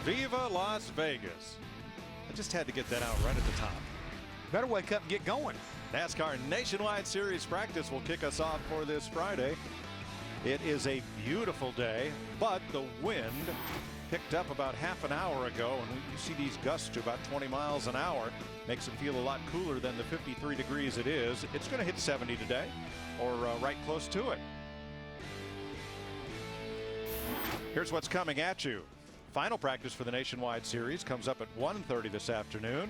Viva Las Vegas. I just had to get that out right at the top. Better wake up and get going. NASCAR Nationwide Series practice will kick us off for this Friday. It is a beautiful day, but the wind picked up about half an hour ago, and you see these gusts to about 20 miles an hour. Makes it feel a lot cooler than the 53 degrees it is. It's going to hit 70 today, or right close to it. Here's what's coming at you. Final practice for the Nationwide Series comes up at 1:30 this afternoon.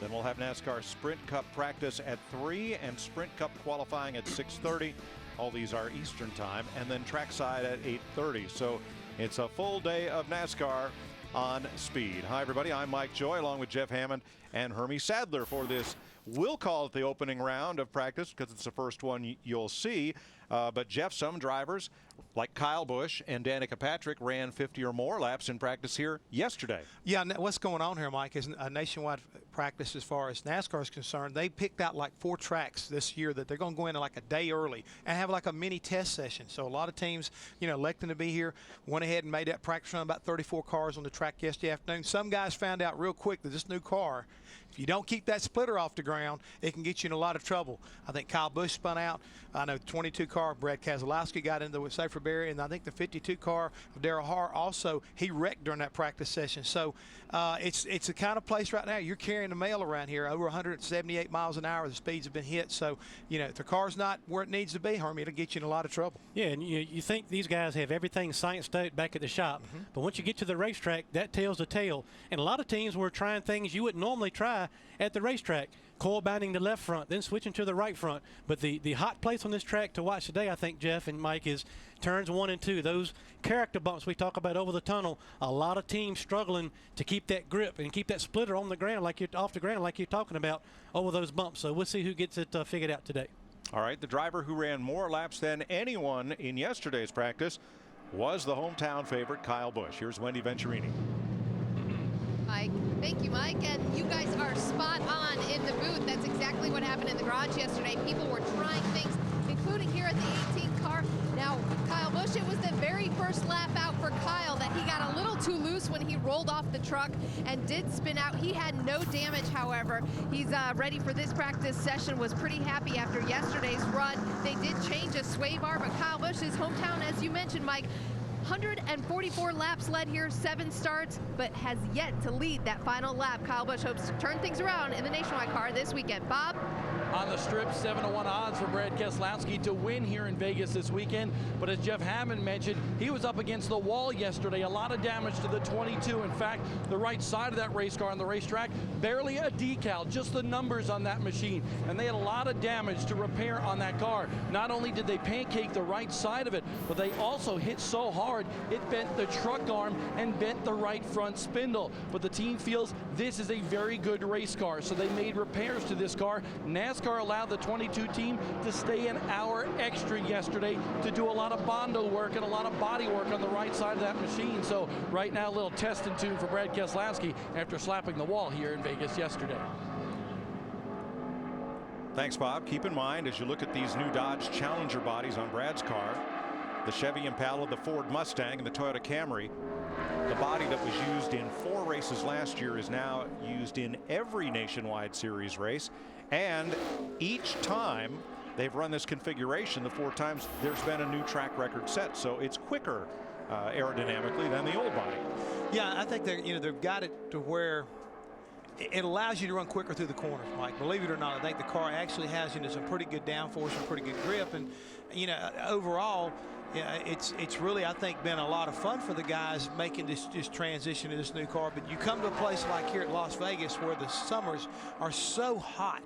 Then we'll have NASCAR Sprint Cup practice at 3 and Sprint Cup qualifying at 6:30. All these are Eastern time, and then trackside at 8:30. So it's a full day of NASCAR on speed. Hi, everybody. I'm Mike Joy, along with Jeff Hammond and Hermie Sadler for this. We'll call it the opening round of practice because it's the first one you'll see. But Jeff, some drivers like Kyle Busch and Danica Patrick ran 50 or more laps in practice here yesterday. Yeah, what's going on here, Mike, is a nationwide practice as far as NASCAR is concerned. They picked out like 4 tracks this year that they're going to go in like a day early and have like a mini test session. So a lot of teams, electing to be here, went ahead and made that practice run. About 34 cars on the track yesterday afternoon. Some guys found out real quick that this new car, if you don't keep that splitter off the ground, it can get you in a lot of trouble. I think Kyle Busch spun out. I know 22 car, Brad Keselowski got into the safer barrier, and I think the 52 car of Darrell Hart also, he wrecked during that practice session. So it's the kind of place right now, you're carrying the mail around here, over 178 miles an hour, the speeds have been hit. So, if the car's not where it needs to be, Hermie, it'll get you in a lot of trouble. Yeah, and you think these guys have everything scienced out back at the shop, but once you get to the racetrack, that tells the tale. And a lot of teams were trying things you wouldn't normally try at the racetrack. Coil binding the left front, then switching to the right front. But the hot place on this track to watch today, I think, Jeff and Mike, is turns 1 and 2. Those character bumps we talk about over the tunnel. A lot of teams struggling to keep that grip and keep that splitter on the ground, off the ground, like you're talking about over those bumps. So we'll see who gets it figured out today. All right, the driver who ran more laps than anyone in yesterday's practice was the hometown favorite, Kyle Busch. Here's Wendy Venturini. Mike. Thank you, Mike. And you guys are spot on in the booth. That's exactly what happened in the garage yesterday. People were trying things, including here at the 18 car. Now, Kyle Busch, it was the very first lap out for Kyle that he got a little too loose when he rolled off the truck and did spin out. He had no damage, however. He's ready for this practice session, was pretty happy after yesterday's run. They did change a sway bar, but Kyle Busch's hometown, as you mentioned, Mike, 144 laps led here, 7 starts, but has yet to lead that final lap. Kyle Busch hopes to turn things around in the Nationwide car this weekend. Bob? On the strip, 7-1 odds for Brad Keselowski to win here in Vegas this weekend. But as Jeff Hammond mentioned, he was up against the wall yesterday. A lot of damage to the 22. In fact, the right side of that race car on the racetrack, barely a decal, just the numbers on that machine. And they had a lot of damage to repair on that car. Not only did they pancake the right side of it, but they also hit so hard it bent the truck arm and bent the right front spindle. But the team feels this is a very good race car, so they made repairs to this car. NASCAR allowed the 22 team to stay an hour extra yesterday to do a lot of bondo work and a lot of body work on the right side of that machine. So right now, a little test and tune for Brad Keselowski after slapping the wall here in Vegas yesterday. Thanks, Bob. Keep in mind, as you look at these new Dodge Challenger bodies on Brad's car, the Chevy Impala, the Ford Mustang, and the Toyota Camry, the body that was used in 4 races last year is now used in every Nationwide Series race. And each time they've run this configuration, the 4 times, there's been a new track record set. So it's quicker aerodynamically than the old body. Yeah, I think they've got it to where it allows you to run quicker through the corners, Mike. Believe it or not, I think the car actually has some pretty good downforce and pretty good grip. And overall, it's really, I think, been a lot of fun for the guys making this transition to this new car. But you come to a place like here at Las Vegas where the summers are so hot.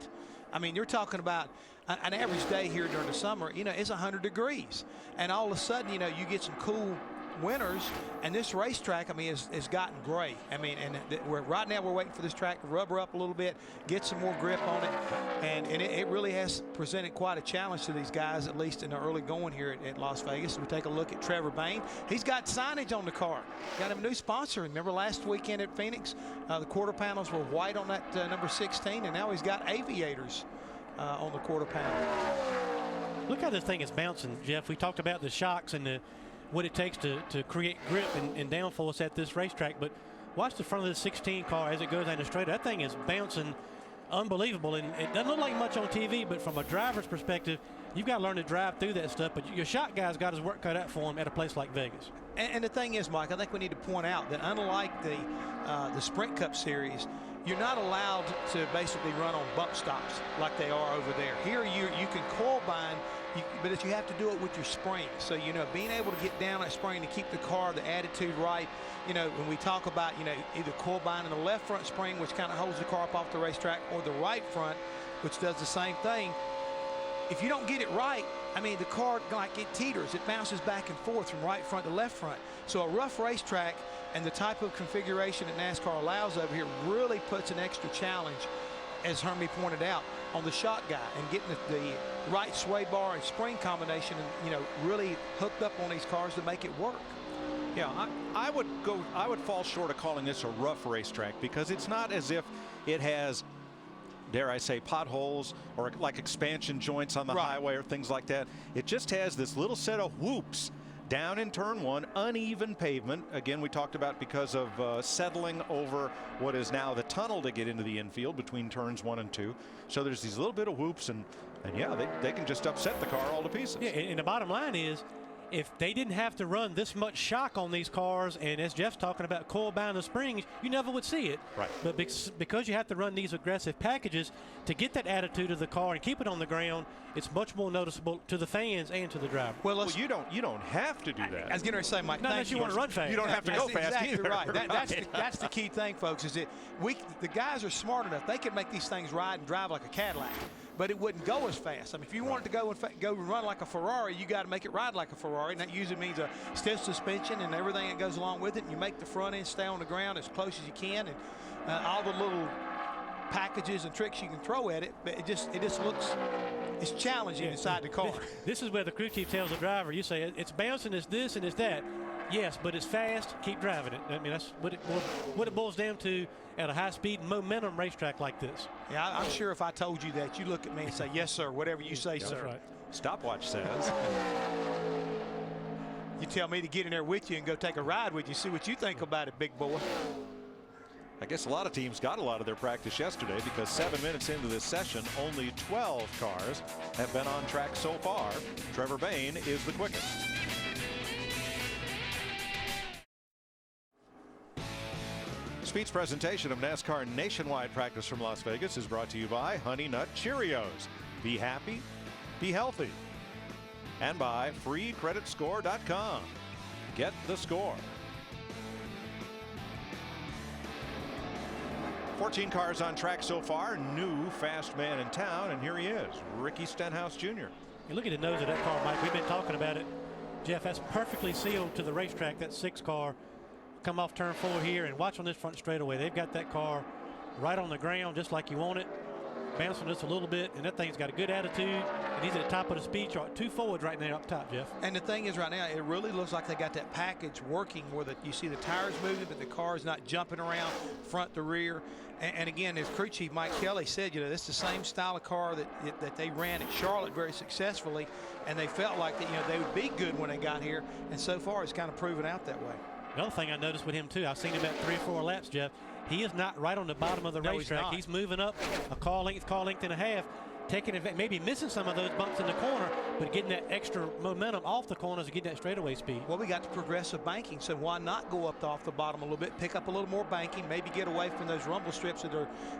I mean, you're talking about an average day here during the summer, it's 100 degrees. And all of a sudden, you get some cool winters, and this racetrack, I mean, has gotten gray. I mean, and right now we're waiting for this track to rubber up a little bit, get some more grip on it, and it really has presented quite a challenge to these guys, at least in the early going here at Las Vegas. We take a look at Trevor Bayne. He's got signage on the car. Got him a new sponsor. Remember last weekend at Phoenix, the quarter panels were white on that number 16, and now he's got aviators on the quarter panel. Look how this thing is bouncing, Jeff. We talked about the shocks and what it takes to create grip and downforce at this racetrack, but watch the front of the 16 car as it goes down the straight. That thing is bouncing unbelievable, and it doesn't look like much on TV, but from a driver's perspective, you've got to learn to drive through that stuff. But your shot guy's got his work cut out for him at a place like Vegas. And the thing is, Mike, I think we need to point out that unlike the Sprint Cup Series, you're not allowed to basically run on bump stops like they are over there. Here you can coil bind, but you have to do it with your spring. So, you know, being able to get down that spring to keep the car, the attitude right. You know, when we talk about, you know, either coil binding the left front spring, which kind of holds the car up off the racetrack, or the right front, which does the same thing. If you don't get it right, I mean, the car, like, it teeters. It bounces back and forth from right front to left front. So a rough racetrack and the type of configuration that NASCAR allows over here really puts an extra challenge, as Hermie pointed out, on the shot guy, and getting the right sway bar and spring combination, and, you know, really hooked up on these cars to make it work. Yeah, I would fall short of calling this a rough racetrack, because it's not as if it has, dare I say, potholes or like expansion joints on the highway or things like that. It just has this little set of whoops down in turn one, uneven pavement. Again, we talked about because of settling over what is now the tunnel to get into the infield between turns 1 and 2. So there's these little bit of whoops, and yeah, they can just upset the car all to pieces. Yeah, and the bottom line is, if they didn't have to run this much shock on these cars, and as Jeff's talking about coil bound the springs, you never would see it. Right. But because you have to run these aggressive packages to get that attitude of the car and keep it on the ground, it's much more noticeable to the fans and to the driver. Well, you don't have to do that. I was going to say, Mike, not unless you want to run fast. You don't have to go fast exactly either. Right. That's the key thing, folks, is that the guys are smart enough. They can make these things ride and drive like a Cadillac, but it wouldn't go as fast. I mean, if you wanted to go and run like a Ferrari, you got to make it ride like a Ferrari, and that usually means a stiff suspension and everything that goes along with it. And you make the front end stay on the ground as close as you can, and all the little packages and tricks you can throw at it. But it just looks, it's challenging inside the car. This is where the crew chief tells the driver, you say it's bouncing, it's this and it's that. Yes, but it's fast. Keep driving it. I mean, that's what it boils down to at a high-speed momentum racetrack like this. Yeah, I'm sure if I told you that, you look at me and say, yes, sir, whatever you say, sir. Right. Stopwatch says. You tell me to get in there with you and go take a ride with you, see what you think about it, big boy. I guess a lot of teams got a lot of their practice yesterday, because 7 minutes into this session, only 12 cars have been on track so far. Trevor Bayne is the quickest. Speed's presentation of NASCAR nationwide practice from Las Vegas is brought to you by Honey Nut Cheerios. Be happy, be healthy. And by freecreditscore.com. Get the score. 14 cars on track so far. New fast man in town, and here he is, Ricky Stenhouse Jr. You look at the nose of that car, Mike. We've been talking about it. Jeff, that's perfectly sealed to the racetrack, that 6 car. Come off turn 4 here, and watch on this front straightaway. They've got that car right on the ground just like you want it, bouncing just a little bit, and that thing's got a good attitude, and he's at the top of the speed chart. 2 forwards right now up top, Jeff. And the thing is, right now, it really looks like they got that package working where you see the tires moving, but the car's not jumping around front to rear. And again, as crew chief Mike Kelly said, you know, this is the same style of car that they ran at Charlotte very successfully, and they felt like that, you know, they would be good when they got here, and so far it's kind of proven out that way. Another thing I noticed with him too, I've seen him at 3 or 4 laps, Jeff. He is not right on the bottom of the racetrack. He's moving up a car length and a half, taking advantage, maybe missing some of those bumps in the corner, but getting that extra momentum off the corners and getting that straightaway speed. Well, we got the progressive banking, so why not go up off the bottom a little bit, pick up a little more banking, maybe get away from those rumble strips that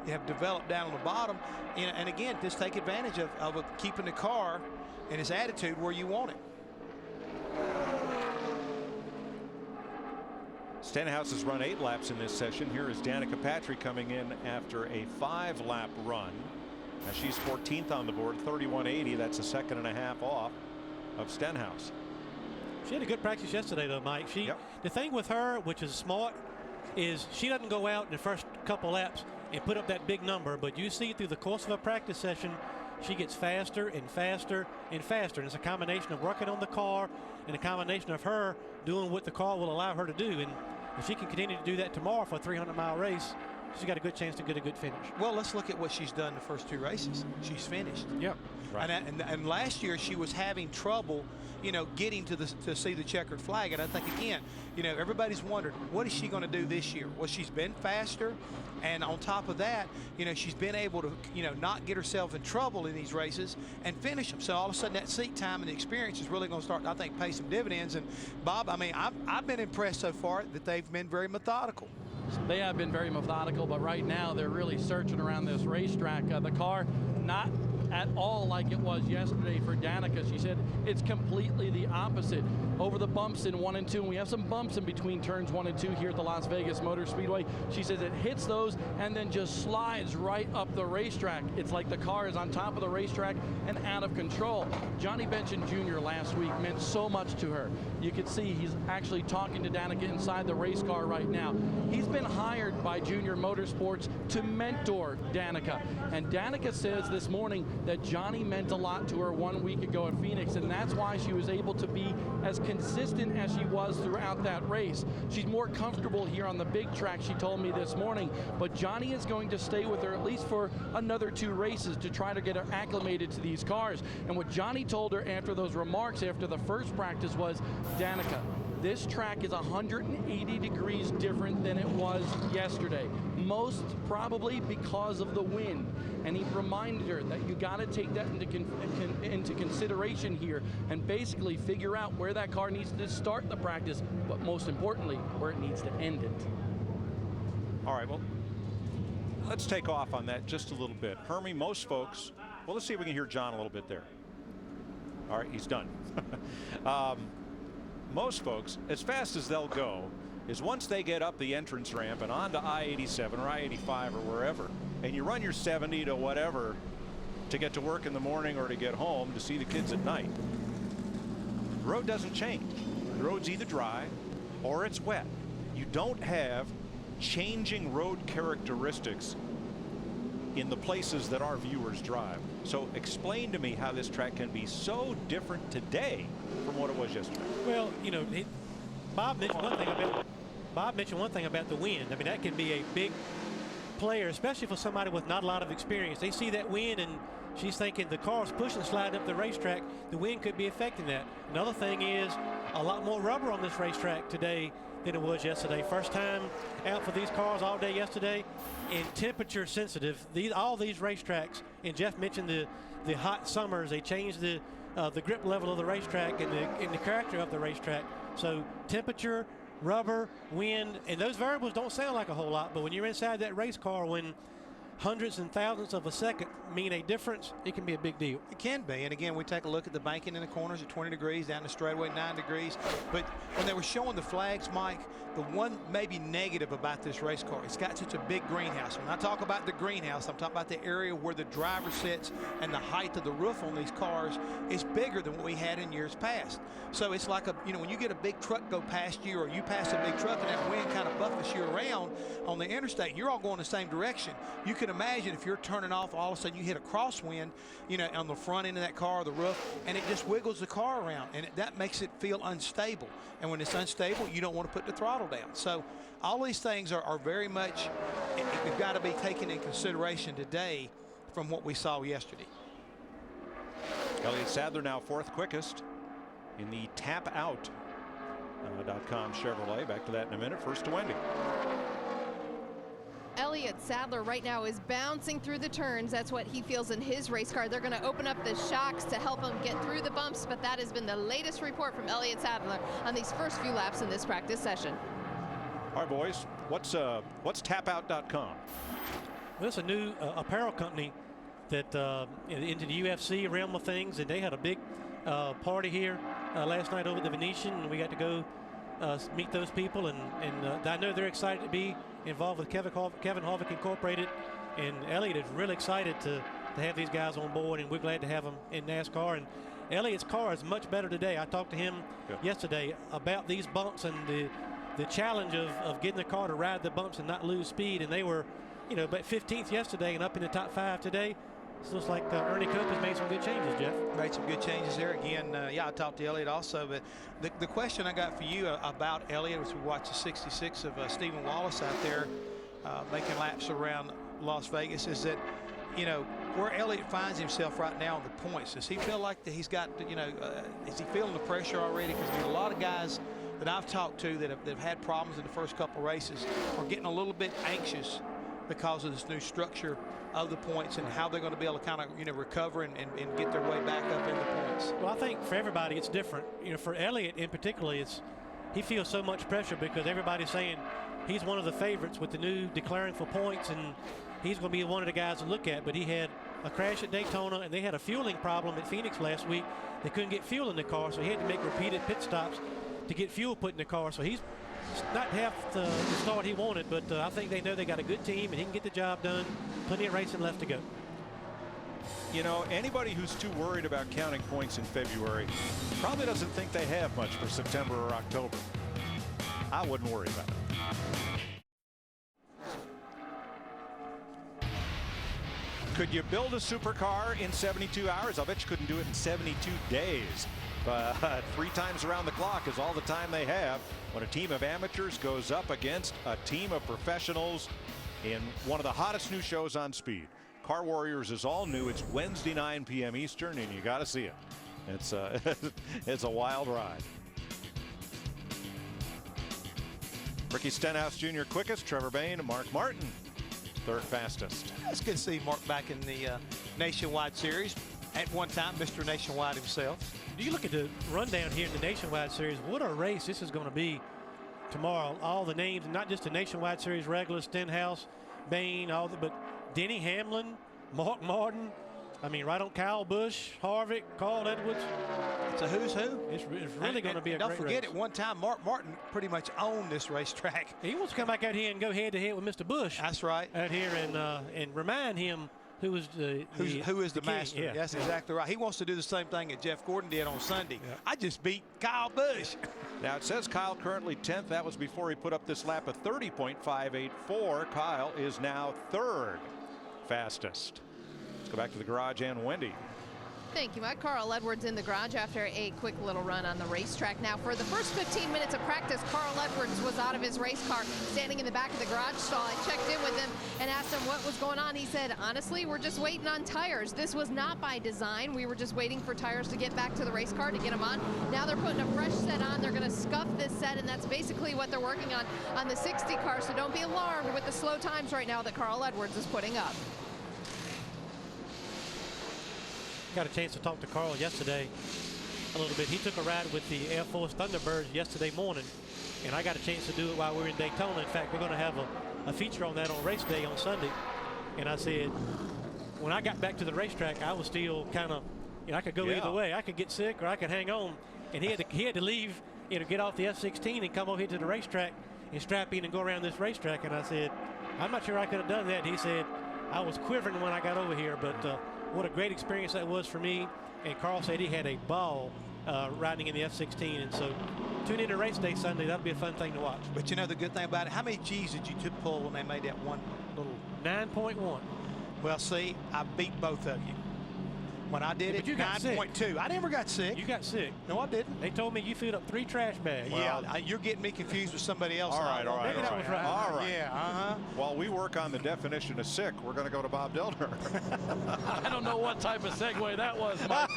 have developed down on the bottom, and again, just take advantage of keeping the car and its attitude where you want it. Stenhouse has run 8 laps in this session. Here is Danica Patrick coming in after a 5-lap run. Now she's 14th on the board, 31.80. That's a second and a half off of Stenhouse. She had a good practice yesterday, though, Mike. The thing with her, which is smart, is she doesn't go out in the first couple laps and put up that big number, but you see through the course of a practice session, she gets faster and faster and faster. And it's a combination of working on the car and a combination of her doing what the car will allow her to do. And if she can continue to do that tomorrow for a 300-mile race, she's got a good chance to get a good finish. Well, let's look at what she's done the first 2 races. She's finished. Yep. Right. And last year she was having trouble, getting to see the checkered flag. And I think, again, everybody's wondered, what is she going to do this year? Well, she's been faster. And on top of that, she's been able to, not get herself in trouble in these races and finish them. So all of a sudden that seat time and experience is really going to start, I think, pay some dividends. And Bob, I mean, I've been impressed so far that they've been very methodical. They have been very methodical, but right now they're really searching around this racetrack. The car not at all like it was yesterday for Danica. She said it's completely the opposite. Over the bumps in 1 and 2, and we have some bumps in between turns 1 and 2 here at the Las Vegas Motor Speedway. She says it hits those and then just slides right up the racetrack. It's like the car is on top of the racetrack and out of control. Johnny Benson Jr. last week meant so much to her. You could see he's actually talking to Danica inside the race car right now. He's been hired by Junior Motorsports to mentor Danica. And Danica says this morning that Johnny meant a lot to her 1 week ago at Phoenix, and that's why she was able to be as consistent as she was throughout that race. She's more comfortable here on the big track, she told me this morning, but Johnny is going to stay with her at least for another 2 races to try to get her acclimated to these cars. And what Johnny told her after those remarks after the first practice was, Danica, this track is 180 degrees different than it was yesterday, most probably because of the wind. And he reminded her that you got to take that into consideration here and basically figure out where that car needs to start the practice, but most importantly, where it needs to end it. All right, well, let's take off on that just a little bit. Hermie, most folks, well, let's see if we can hear John a little bit there. All right, he's done. Most folks, as fast as they'll go, is once they get up the entrance ramp and onto I-87 or I-85 or wherever, and you run your 70 to whatever to get to work in the morning or to get home to see the kids at night. The road doesn't change. The road's either dry or it's wet. You don't have changing road characteristics in the places that our viewers drive. So explain to me how this track can be so different today from what it was yesterday. Well, Bob mentioned one thing about the wind. I mean, that can be a big player, especially for somebody with not a lot of experience. They see that wind and she's thinking the car's pushing, sliding up the racetrack. The wind could be affecting that. Another thing is a lot more rubber on this racetrack today than it was yesterday. First time out for these cars all day yesterday, and temperature sensitive. All these racetracks, and Jeff mentioned the hot summers, they changed the grip level of the racetrack and the character of the racetrack. So temperature, rubber, wind, and those variables don't sound like a whole lot, but when you're inside that race car, when hundreds and thousands of a second mean a difference, it can be a big deal. It can be. And again, we take a look at the banking in the corners at 20 degrees, down the straightaway 9 degrees. But when they were showing the flags, Mike, the one maybe negative about this race car, it's got such a big greenhouse. When I talk about the greenhouse, I'm talking about the area where the driver sits, and the height of the roof on these cars is bigger than what we had in years past. So it's like when you get a big truck go past you, or you pass a big truck and that wind kind of buffets you around on the interstate, you're all going the same direction. You can imagine if you're turning off, all of a sudden you hit a crosswind, on the front end of that car or the roof, and it just wiggles the car around, and that makes it feel unstable. And when it's unstable, you don't want to put the throttle down. So all these things are very much, they've got to be taken in consideration today from what we saw yesterday. Elliott Sadler now 4th quickest in the tapout.com Chevrolet. Back to that in a minute. First to Wendy. Elliott Sadler right now is bouncing through the turns. That's what he feels in his race car. They're going to open up the shocks to help him get through the bumps, but that has been the latest report from Elliott Sadler on these first few laps in this practice session. All right, boys, what's tapout.com? Well, it's a new apparel company that into the UFC realm of things, and they had a big party here last night over at the Venetian, and we got to go meet those people, and I know they're excited to be involved with Kevin Harvick Incorporated, and Elliott is really excited to have these guys on board, and we're glad to have them in NASCAR. And Elliott's car is much better today. I talked to him yesterday about these bumps and the challenge of getting the car to ride the bumps and not lose speed, and they were about 15th yesterday and up in the top 5 today. So it looks like Ernie Cope has made some good changes, Jeff. Made some good changes there. Again, I talked to Elliott also, but the question I got for you about Elliott as we watch the 66 of Stephen Wallace out there, making laps around Las Vegas, is that, you know, where Elliott finds himself right now on the points. Does he feel like that he's got, you know, is he feeling the pressure already? Because there's a lot of guys that I've talked to that have had problems in the first couple races are getting a little bit anxious because of this new structure of the points and how they're going to be able to kind of, you know, recover and get their way back up in the points. Well, I think for everybody it's different. You know, for Elliott in particular, he feels so much pressure because everybody's saying he's one of the favorites with the new declaring for points, and he's going to be one of the guys to look at. But he had a crash at Daytona, and they had a fueling problem at Phoenix last week. They couldn't get fuel in the car, so he had to make repeated pit stops to get fuel put in the car. So he's not half the start he wanted, but I think they know they got a good team and he can get the job done. Plenty of racing left to go. You know, anybody who's too worried about counting points in February probably doesn't think they have much for September or October. I wouldn't worry about it. Could you build a supercar in 72 hours? I bet you couldn't do it in 72 days. But 3 times around the clock is all the time they have when a team of amateurs goes up against a team of professionals in one of the hottest new shows on Speed. Car Warriors is all new. It's Wednesday 9 p.m. Eastern, and you got to see it. It's it's a wild ride. Ricky Stenhouse Jr. quickest, Trevor Bayne, Mark Martin third fastest. It's good to see Mark back in the Nationwide Series. At one time, Mr. Nationwide himself. You look at the rundown here in the Nationwide Series, what a race this is going to be tomorrow. All the names, not just the Nationwide Series regulars, Stenhouse, Bayne, but Denny Hamlin, Mark Martin. I mean, right on Kyle Busch, Harvick, Carl Edwards. It's a who's who. It's really going to be a great race. Don't forget, at one time, Mark Martin pretty much owned this racetrack. He wants to come back out here and go head-to-head with Mr. Busch. That's right. Out here and remind him who is the master. Yeah. That's exactly right. He wants to do the same thing that Jeff Gordon did on Sunday. Yeah. I just beat Kyle Busch. Now it says Kyle currently 10th. That was before he put up this lap of 30.584. Kyle is now third fastest. Let's go back to the garage and Wendy. Thank you, Mike. Carl Edwards in the garage after a quick little run on the racetrack. Now, for the first 15 minutes of practice, Carl Edwards was out of his race car, standing in the back of the garage stall. I checked in with him and asked him what was going on. He said, honestly, we're just waiting on tires. This was not by design. We were just waiting for tires to get back to the race car to get them on. Now they're putting a fresh set on. They're going to scuff this set, and that's basically what they're working on the 60 car. So don't be alarmed with the slow times right now that Carl Edwards is putting up. Got a chance to talk to Carl yesterday a little bit. He took a ride with the Air Force Thunderbirds yesterday morning, and I got a chance to do it while we were in Daytona. In fact, we're going to have a feature on that on race day on Sunday. And I said, when I got back to the racetrack, I was still kind of, you know, I could go either way. I could get sick or I could hang on. And he had to leave, you know, get off the F-16 and come over here to the racetrack and strap in and go around this racetrack. And I said, I'm not sure I could have done that. He said, I was quivering when I got over here, but what a great experience that was for me. And Carl said he had a ball riding in the F-16. And so tune in to race day Sunday. That'll be a fun thing to watch. But you know the good thing about it, how many G's did you pull when they made that one little? 9.1. Well, see, I beat both of you. When I did it, 9.2. I never got sick. You got sick. No, I didn't. They told me you filled up 3 trash bags. Well, yeah, you're getting me confused with somebody else. All right. Maybe that was right. All right. Yeah, While we work on the definition of sick, we're going to go to Bob Dillner. I don't know what type of segue that was, Mike.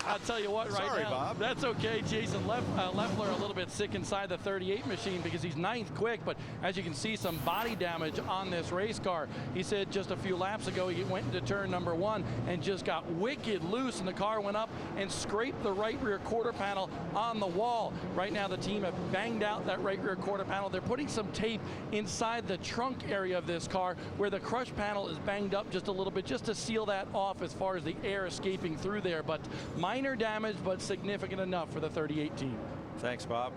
I'll tell you what, right Sorry, now. Bob. That's okay. Jason Leffler a little bit sick inside the 38 machine because he's 9th quick, but as you can see, some body damage on this race car. He said just a few laps ago he went into turn number 1 and just got wicked loose, and the car went up and scraped the right rear quarter panel on the wall. Right now the team have banged out that right rear quarter panel. They're putting some tape inside the trunk area of this car where the crush panel is banged up just a little bit, just to seal that off as far as the air escaping through there. But minor damage, but significant enough for the 38 team. Thanks, Bob.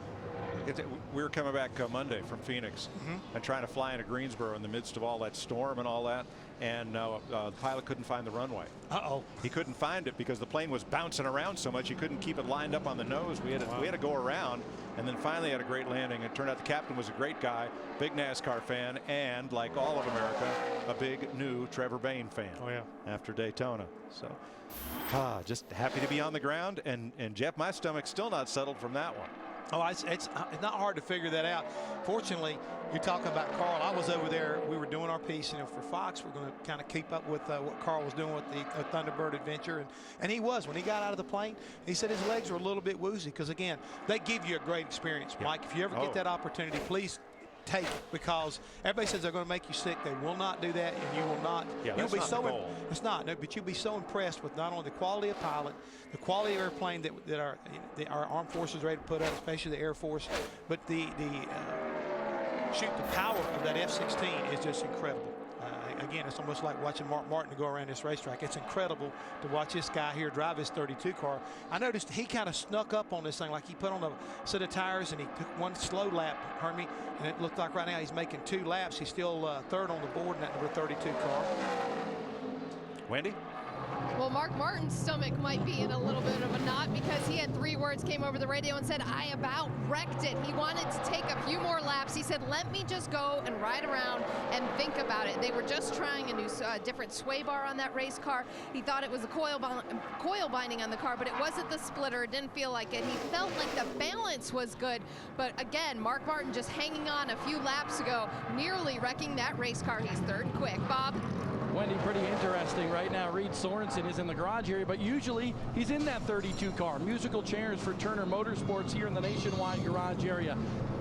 We were coming back Monday from Phoenix and trying to fly into Greensboro in the midst of all that storm and all that. And the pilot couldn't find the runway. Uh-oh. He couldn't find it because the plane was bouncing around so much he couldn't keep it lined up on the nose. We had to go around, and then finally had a great landing. It turned out the captain was a great guy, big NASCAR fan, and like all of America, a big new Trevor Bayne fan. Oh yeah. After Daytona. So just happy to be on the ground. And Jeff, my stomach's still not settled from that one. Oh, it's not hard to figure that out. Fortunately, you're talking about Carl. I was over there. We were doing our piece, for Fox. We're going to kind of keep up with what Carl was doing with the Thunderbird adventure, and he was. When he got out of the plane, he said his legs were a little bit woozy because, again, they give you a great experience, Mike. If you ever get that opportunity, please take it, because everybody says they're going to make you sick. They will not do that, and you will not. Yeah, you'll that's be not so the goal. It's not. No, but you'll be so impressed with not only the quality of pilot, the quality of airplane that our armed forces are ready to put up, especially the Air Force, but the power of that F-16 is just incredible. Again, it's almost like watching Mark Martin go around this racetrack. It's incredible to watch this guy here drive his 32 car. I noticed he kind of snuck up on this thing, like he put on a set of tires and he took one slow lap, Hermie, and it looked like right now he's making 2 laps. He's still third on the board in that number 32 car. Wendy? Well, Mark Martin's stomach might be in a little bit of a knot because he had 3 words, came over the radio and said, "I about wrecked it." He wanted to take a few more laps. He said, "Let me just go and ride around and think about it." They were just trying a new different sway bar on that race car. He thought it was a coil binding on the car, but it wasn't the splitter. It didn't feel like it. He felt like the balance was good. But again, Mark Martin just hanging on a few laps ago, nearly wrecking that race car. He's third quick. Bob? Wendy, pretty interesting right now. Reed Sorensen is in the garage area, but usually he's in that 32 car. Musical chairs for Turner Motorsports here in the Nationwide garage area.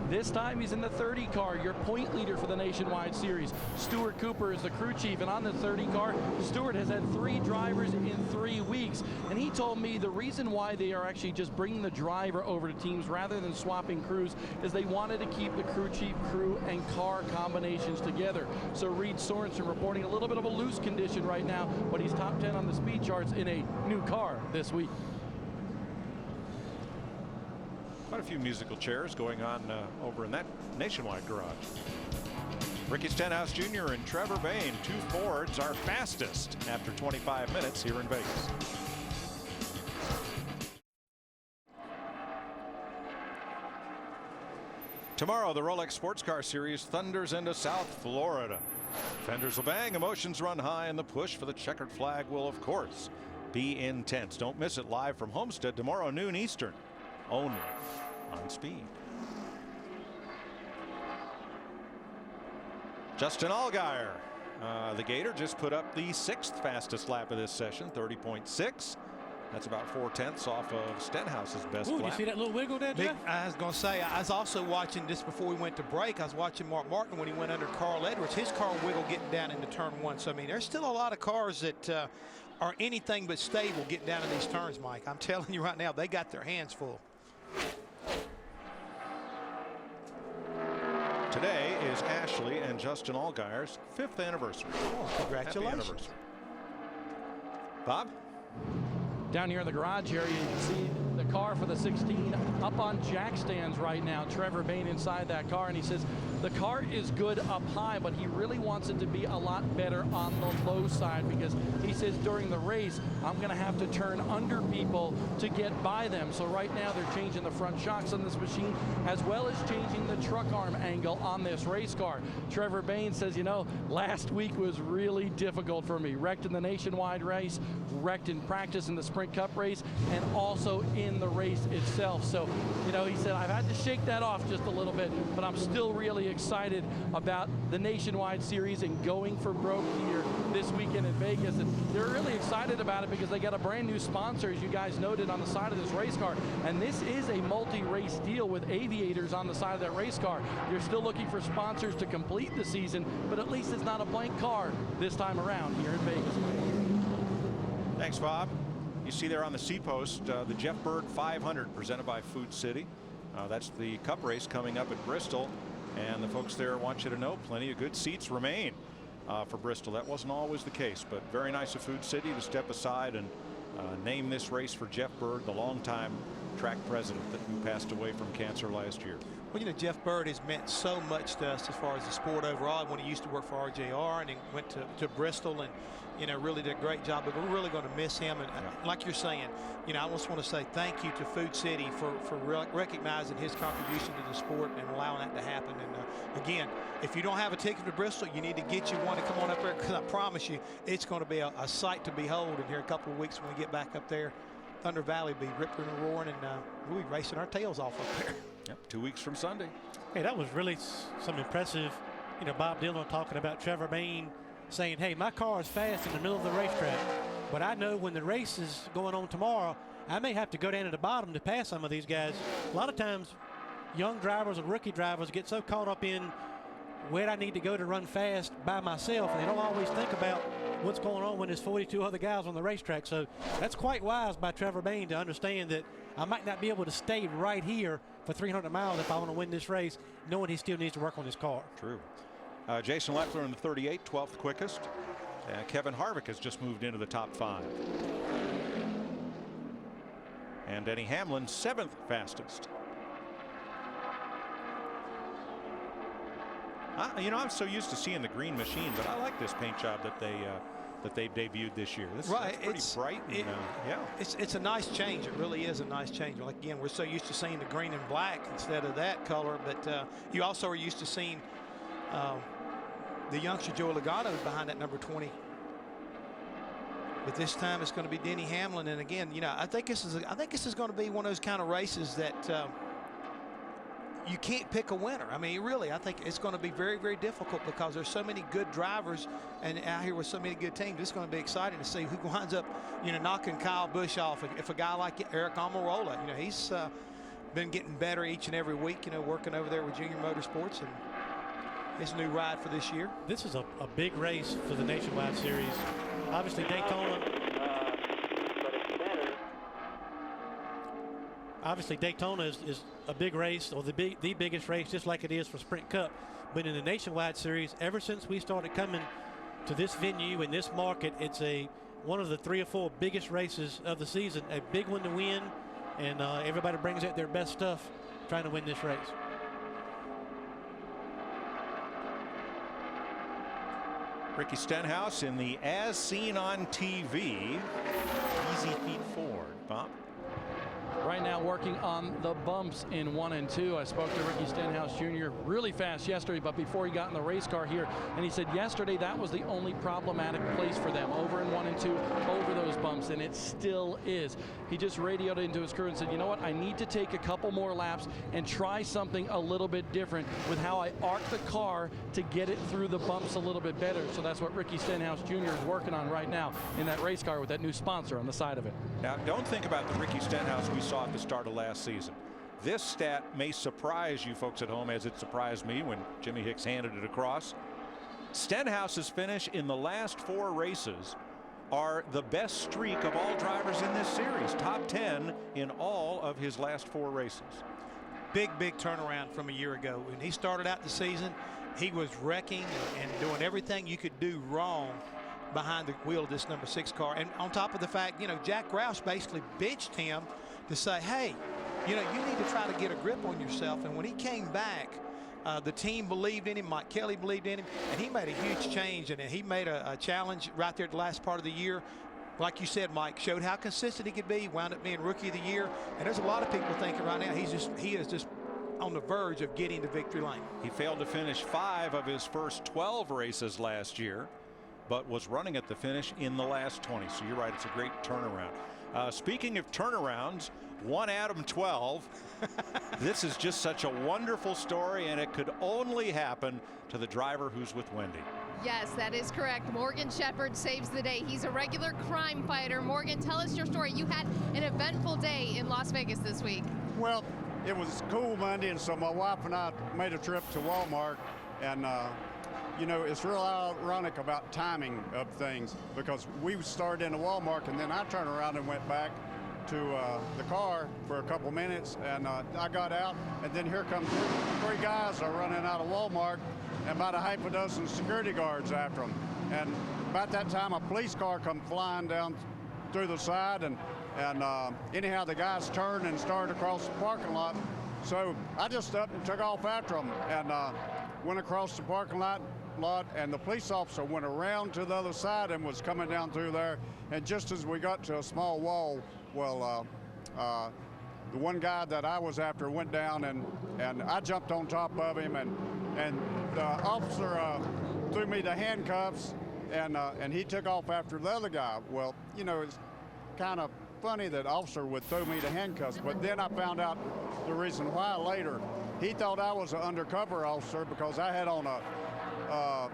This time he's in the 30 car, your point leader for the Nationwide Series. Stuart Cooper is the crew chief, and on the 30 car, Stuart has had 3 drivers in 3 weeks. And he told me the reason why they are actually just bringing the driver over to teams rather than swapping crews is they wanted to keep the crew chief, crew, and car combinations together. So Reed Sorensen reporting a little bit of a loose condition right now, but he's top 10 on the speed charts in a new car this week. Quite a few musical chairs going on over in that Nationwide garage. Ricky Stenhouse Jr. and Trevor Bayne, 2 Fords, are fastest after 25 minutes here in Vegas. Tomorrow, the Rolex Sports Car Series thunders into South Florida. Fenders will bang, emotions run high, and the push for the checkered flag will, of course, be intense. Don't miss it live from Homestead tomorrow noon Eastern, only on Speed. Justin Allgaier, the Gator, just put up the 6th fastest lap of this session, 30.6. That's about 4/10 off of Stenhouse's best lap. You see that little wiggle there, Jeff? I was going to say, I was also watching this before we went to break. I was watching Mark Martin when he went under Carl Edwards. His car wiggle getting down into turn 1. So, I mean, there's still a lot of cars that are anything but stable getting down in these turns, Mike. I'm telling you right now, they got their hands full. Today is Ashley and Justin Allgaier's 5th anniversary. Oh, congratulations. Happy anniversary. Bob? Down here in the garage area, you can see the car for the 16 up on jack stands right now. Trevor Bayne inside that car, and he says the car is good up high, but he really wants it to be a lot better on the low side, because he says during the race, I'm going to have to turn under people to get by them. So right now they're changing the front shocks on this machine, as well as changing the truck arm angle on this race car. Trevor Bayne says, you know, last week was really difficult for me. Wrecked in the Nationwide race, wrecked in practice in the Sprint Cup race, and also in the race itself. So, you know, he said, I've had to shake that off just a little bit, but I'm still really excited about the Nationwide Series and going for broke here this weekend in Vegas. And they're really excited about it because they got a brand new sponsor, as you guys noted, on the side of this race car. And this is a multi-race deal with aviators on the side of that race car. You're still looking for sponsors to complete the season, but at least it's not a blank car this time around here in Vegas. Thanks, Bob. You see there on the C-post the Jeff Bird 500 presented by Food City. That's the Cup race coming up at Bristol, and the folks there want you to know plenty of good seats remain for Bristol. That wasn't always the case, but very nice of Food City to step aside and name this race for Jeff Bird, the longtime track president who passed away from cancer last year. Well, you know, Jeff Bird has meant so much to us as far as the sport overall. When he used to work for RJR and then went to Bristol and, you know, really did a great job. But we're really going to miss him. And like you're saying, you know, I just want to say thank you to Food City for recognizing his contribution to the sport and allowing that to happen. And again, if you don't have a ticket to Bristol, you need to get you one to come on up there, because I promise you it's going to be a sight to behold. And here in a couple of weeks when we get back up there, Thunder Valley will be ripping and roaring, and we'll be racing our tails off up there. Yep, 2 weeks from Sunday. Hey, that was really some impressive, Bob Dylan talking about Trevor Bayne saying, hey, my car is fast in the middle of the racetrack, but I know when the race is going on tomorrow, I may have to go down to the bottom to pass some of these guys. A lot of times, young drivers and rookie drivers get so caught up in where I need to go to run fast by myself, and they don't always think about what's going on when there's 42 other guys on the racetrack. So that's quite wise by Trevor Bayne to understand that I might not be able to stay right here for 300 miles if I want to win this race, knowing he still needs to work on his car. True. Jason Leffler in the 38, 12th quickest. Kevin Harvick has just moved into the top 5. And Denny Hamlin, 7th fastest. I'm so used to seeing the green machine, but I like this paint job that they've debuted this year. This right, is pretty bright. Yeah, it's a nice change. It really is a nice change. Like again, we're so used to seeing the green and black instead of that color, but you also are used to seeing the youngster Joey Logano behind that number 20. But this time it's going to be Denny Hamlin, and again, I think this is going to be one of those kind of races that. You can't pick a winner. I mean, really, I think it's going to be very, very difficult because there's so many good drivers and out here with so many good teams. It's going to be exciting to see who winds up, knocking Kyle Busch off. If a guy like Eric Almirola, he's been getting better each and every week, working over there with Junior Motorsports and his new ride for this year. This is a big race for the Nationwide Series. Obviously, Daytona. Obviously, Daytona is a big race, or the biggest race, just like it is for Sprint Cup. But in the Nationwide Series, ever since we started coming to this venue in this market, it's one of the 3 or 4 biggest races of the season. A big one to win, and everybody brings out their best stuff trying to win this race. Ricky Stenhouse in the As Seen on TV Easy Feet Ford. Bob? Right now working on the bumps in 1 and 2. I spoke to Ricky Stenhouse Jr. really fast yesterday, but before he got in the race car here, and he said yesterday that was the only problematic place for them, over in 1 and 2, over those bumps, and it still is. He just radioed into his crew and said, you know what, I need to take a couple more laps and try something a little bit different with how I arc the car to get it through the bumps a little bit better. So that's what Ricky Stenhouse Jr. is working on right now in that race car with that new sponsor on the side of it. Now, don't think about the Ricky Stenhouse we saw at the start of last season. This stat may surprise you folks at home, as it surprised me when Jimmy Hicks handed it across. Stenhouse's finish in the last 4 races are the best streak of all drivers in this series. Top 10 in all of his last 4 races. Big turnaround from a year ago. When he started out the season, he was wrecking and doing everything you could do wrong behind the wheel of this number 6 car. And on top of the fact, Jack Roush basically bitched him to say, hey, you need to try to get a grip on yourself. And when he came back, the team believed in him. Mike Kelly believed in him, and he made a huge change. And he made a challenge right there at the last part of the year. Like you said, Mike, showed how consistent he could be, wound up being Rookie of the Year. And there's a lot of people thinking right now he is just on the verge of getting to victory lane. He failed to finish 5 of his first 12 races last year, but was running at the finish in the last 20. So you're right, it's a great turnaround. Speaking of turnarounds, one Adam 12. This is just such a wonderful story, and it could only happen to the driver who's with Wendy. Yes, that is correct. Morgan Shepherd saves the day. He's a regular crime fighter. Morgan, tell us your story. You had an eventful day in Las Vegas this week. Well, it was cool Monday, and so my wife and I made a trip to Walmart, and it's real ironic about timing of things, because we started in the Walmart and then I turned around and went back to the car for a couple minutes, and I got out, and then here come 3 guys are running out of Walmart, and about a half a dozen security guards after them. And about that time, a police car come flying down through the side, and anyhow, the guys turned and started across the parking lot. So I just up and took off after them, and went across the parking lot, and the police officer went around to the other side and was coming down through there. And just as we got to a small wall, well, the one guy that I was after went down, and I jumped on top of him, and the officer threw me the handcuffs, and he took off after the other guy. Well, it's kind of funny that officer would throw me the handcuffs, but then I found out the reason why later. He thought I was an undercover officer because I had on a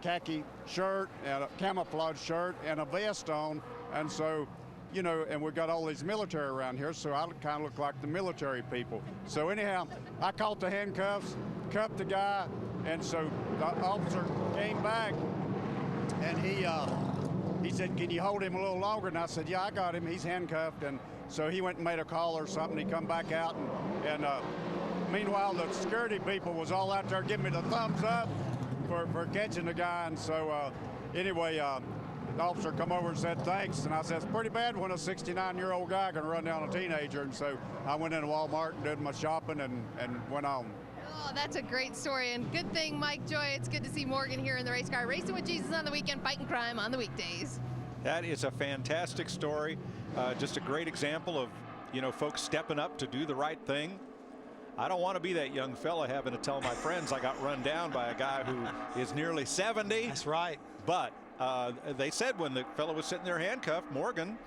khaki shirt and a camouflage shirt and a vest on, and so, you know, and we got all these military around here, so I kind of look like the military people. So anyhow, I caught the handcuffs, cuffed the guy, and so the officer came back, and he said, "Can you hold him a little longer?" And I said, "Yeah, I got him. He's handcuffed." And so he went and made a call or something. He come back out, and meanwhile, the security people was all out there giving me the thumbs up for catching the guy. And so anyway, the officer come over and said thanks, and I said, "It's pretty bad when a 69-year-old guy can run down a teenager." And so I went into Walmart and did my shopping and went on. Oh, that's a great story, and good thing, Mike Joy. It's good to see Morgan here in the race car, racing with Jesus on the weekend, fighting crime on the weekdays. That is a fantastic story. Just a great example of, you know, folks stepping up to do the right thing. I don't want to be that young fella having to tell my friends I got run down by a guy who is nearly 70. That's right. But they said when the fellow was sitting there handcuffed, Morgan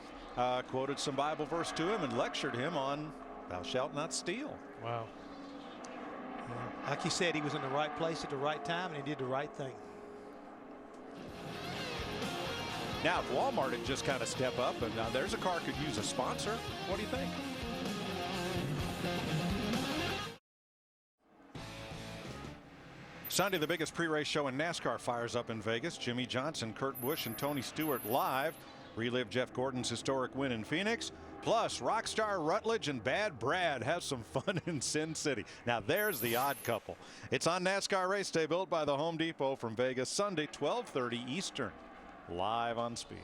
quoted some Bible verse to him and lectured him on "Thou shalt not steal." Wow. Like you said, he was in the right place at the right time, and he did the right thing. Now, if Walmart had just kind of step up, and there's a car could use a sponsor, what do you think? Sunday, the biggest pre-race show in NASCAR fires up in Vegas. Jimmy Johnson, Kurt Busch, and Tony Stewart live. Relive Jeff Gordon's historic win in Phoenix. Plus, Rockstar Rutledge and Bad Brad have some fun in Sin City. Now, there's the odd couple. It's on NASCAR Race Day, built by the Home Depot from Vegas, Sunday, 12:30 Eastern, live on Speed.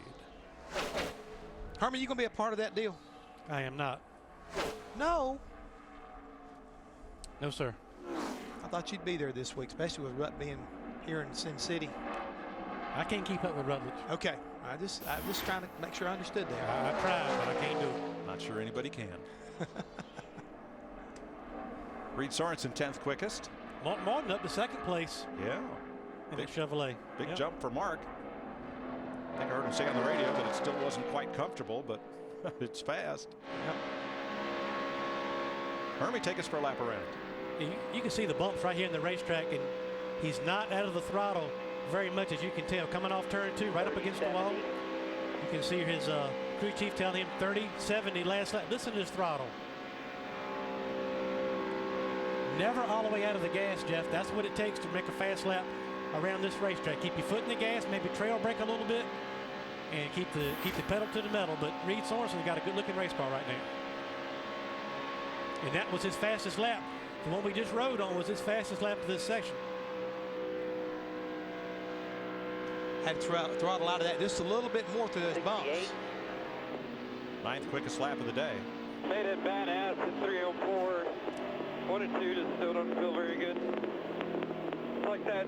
Herman, you going to be a part of that deal? I am not. No. No, sir. I thought you'd be there this week, especially with Rut being here in Sin City. I can't keep up with Rutledge. Okay. I'm just trying to make sure I understood that. I tried, but I can't do it. Not sure anybody can. Reed Sorensen, 10th quickest. Martin up to second place. Yeah. In the Chevrolet. Big jump for Mark. I think I heard him say on the radio that it still wasn't quite comfortable, but it's fast. Yep. Hermie, take us for a lap around. You can see the bumps right here in the racetrack, and he's not out of the throttle very much, as you can tell. Coming off turn 2, right up against the wall. You can see his crew chief telling him 30, 70 last lap. Listen to his throttle. Never all the way out of the gas, Jeff. That's what it takes to make a fast lap around this racetrack. Keep your foot in the gas, maybe trail brake a little bit, and keep the pedal to the metal. But Reed Sorensen's got a good-looking race car right now. And that was his fastest lap. The one we just rode on was his fastest lap of this section. Had to throttle out of that just a little bit more through those bumps. 9th quickest lap of the day. Made it badass at 3:04. 1 and 2 just still don't feel very good. It's like that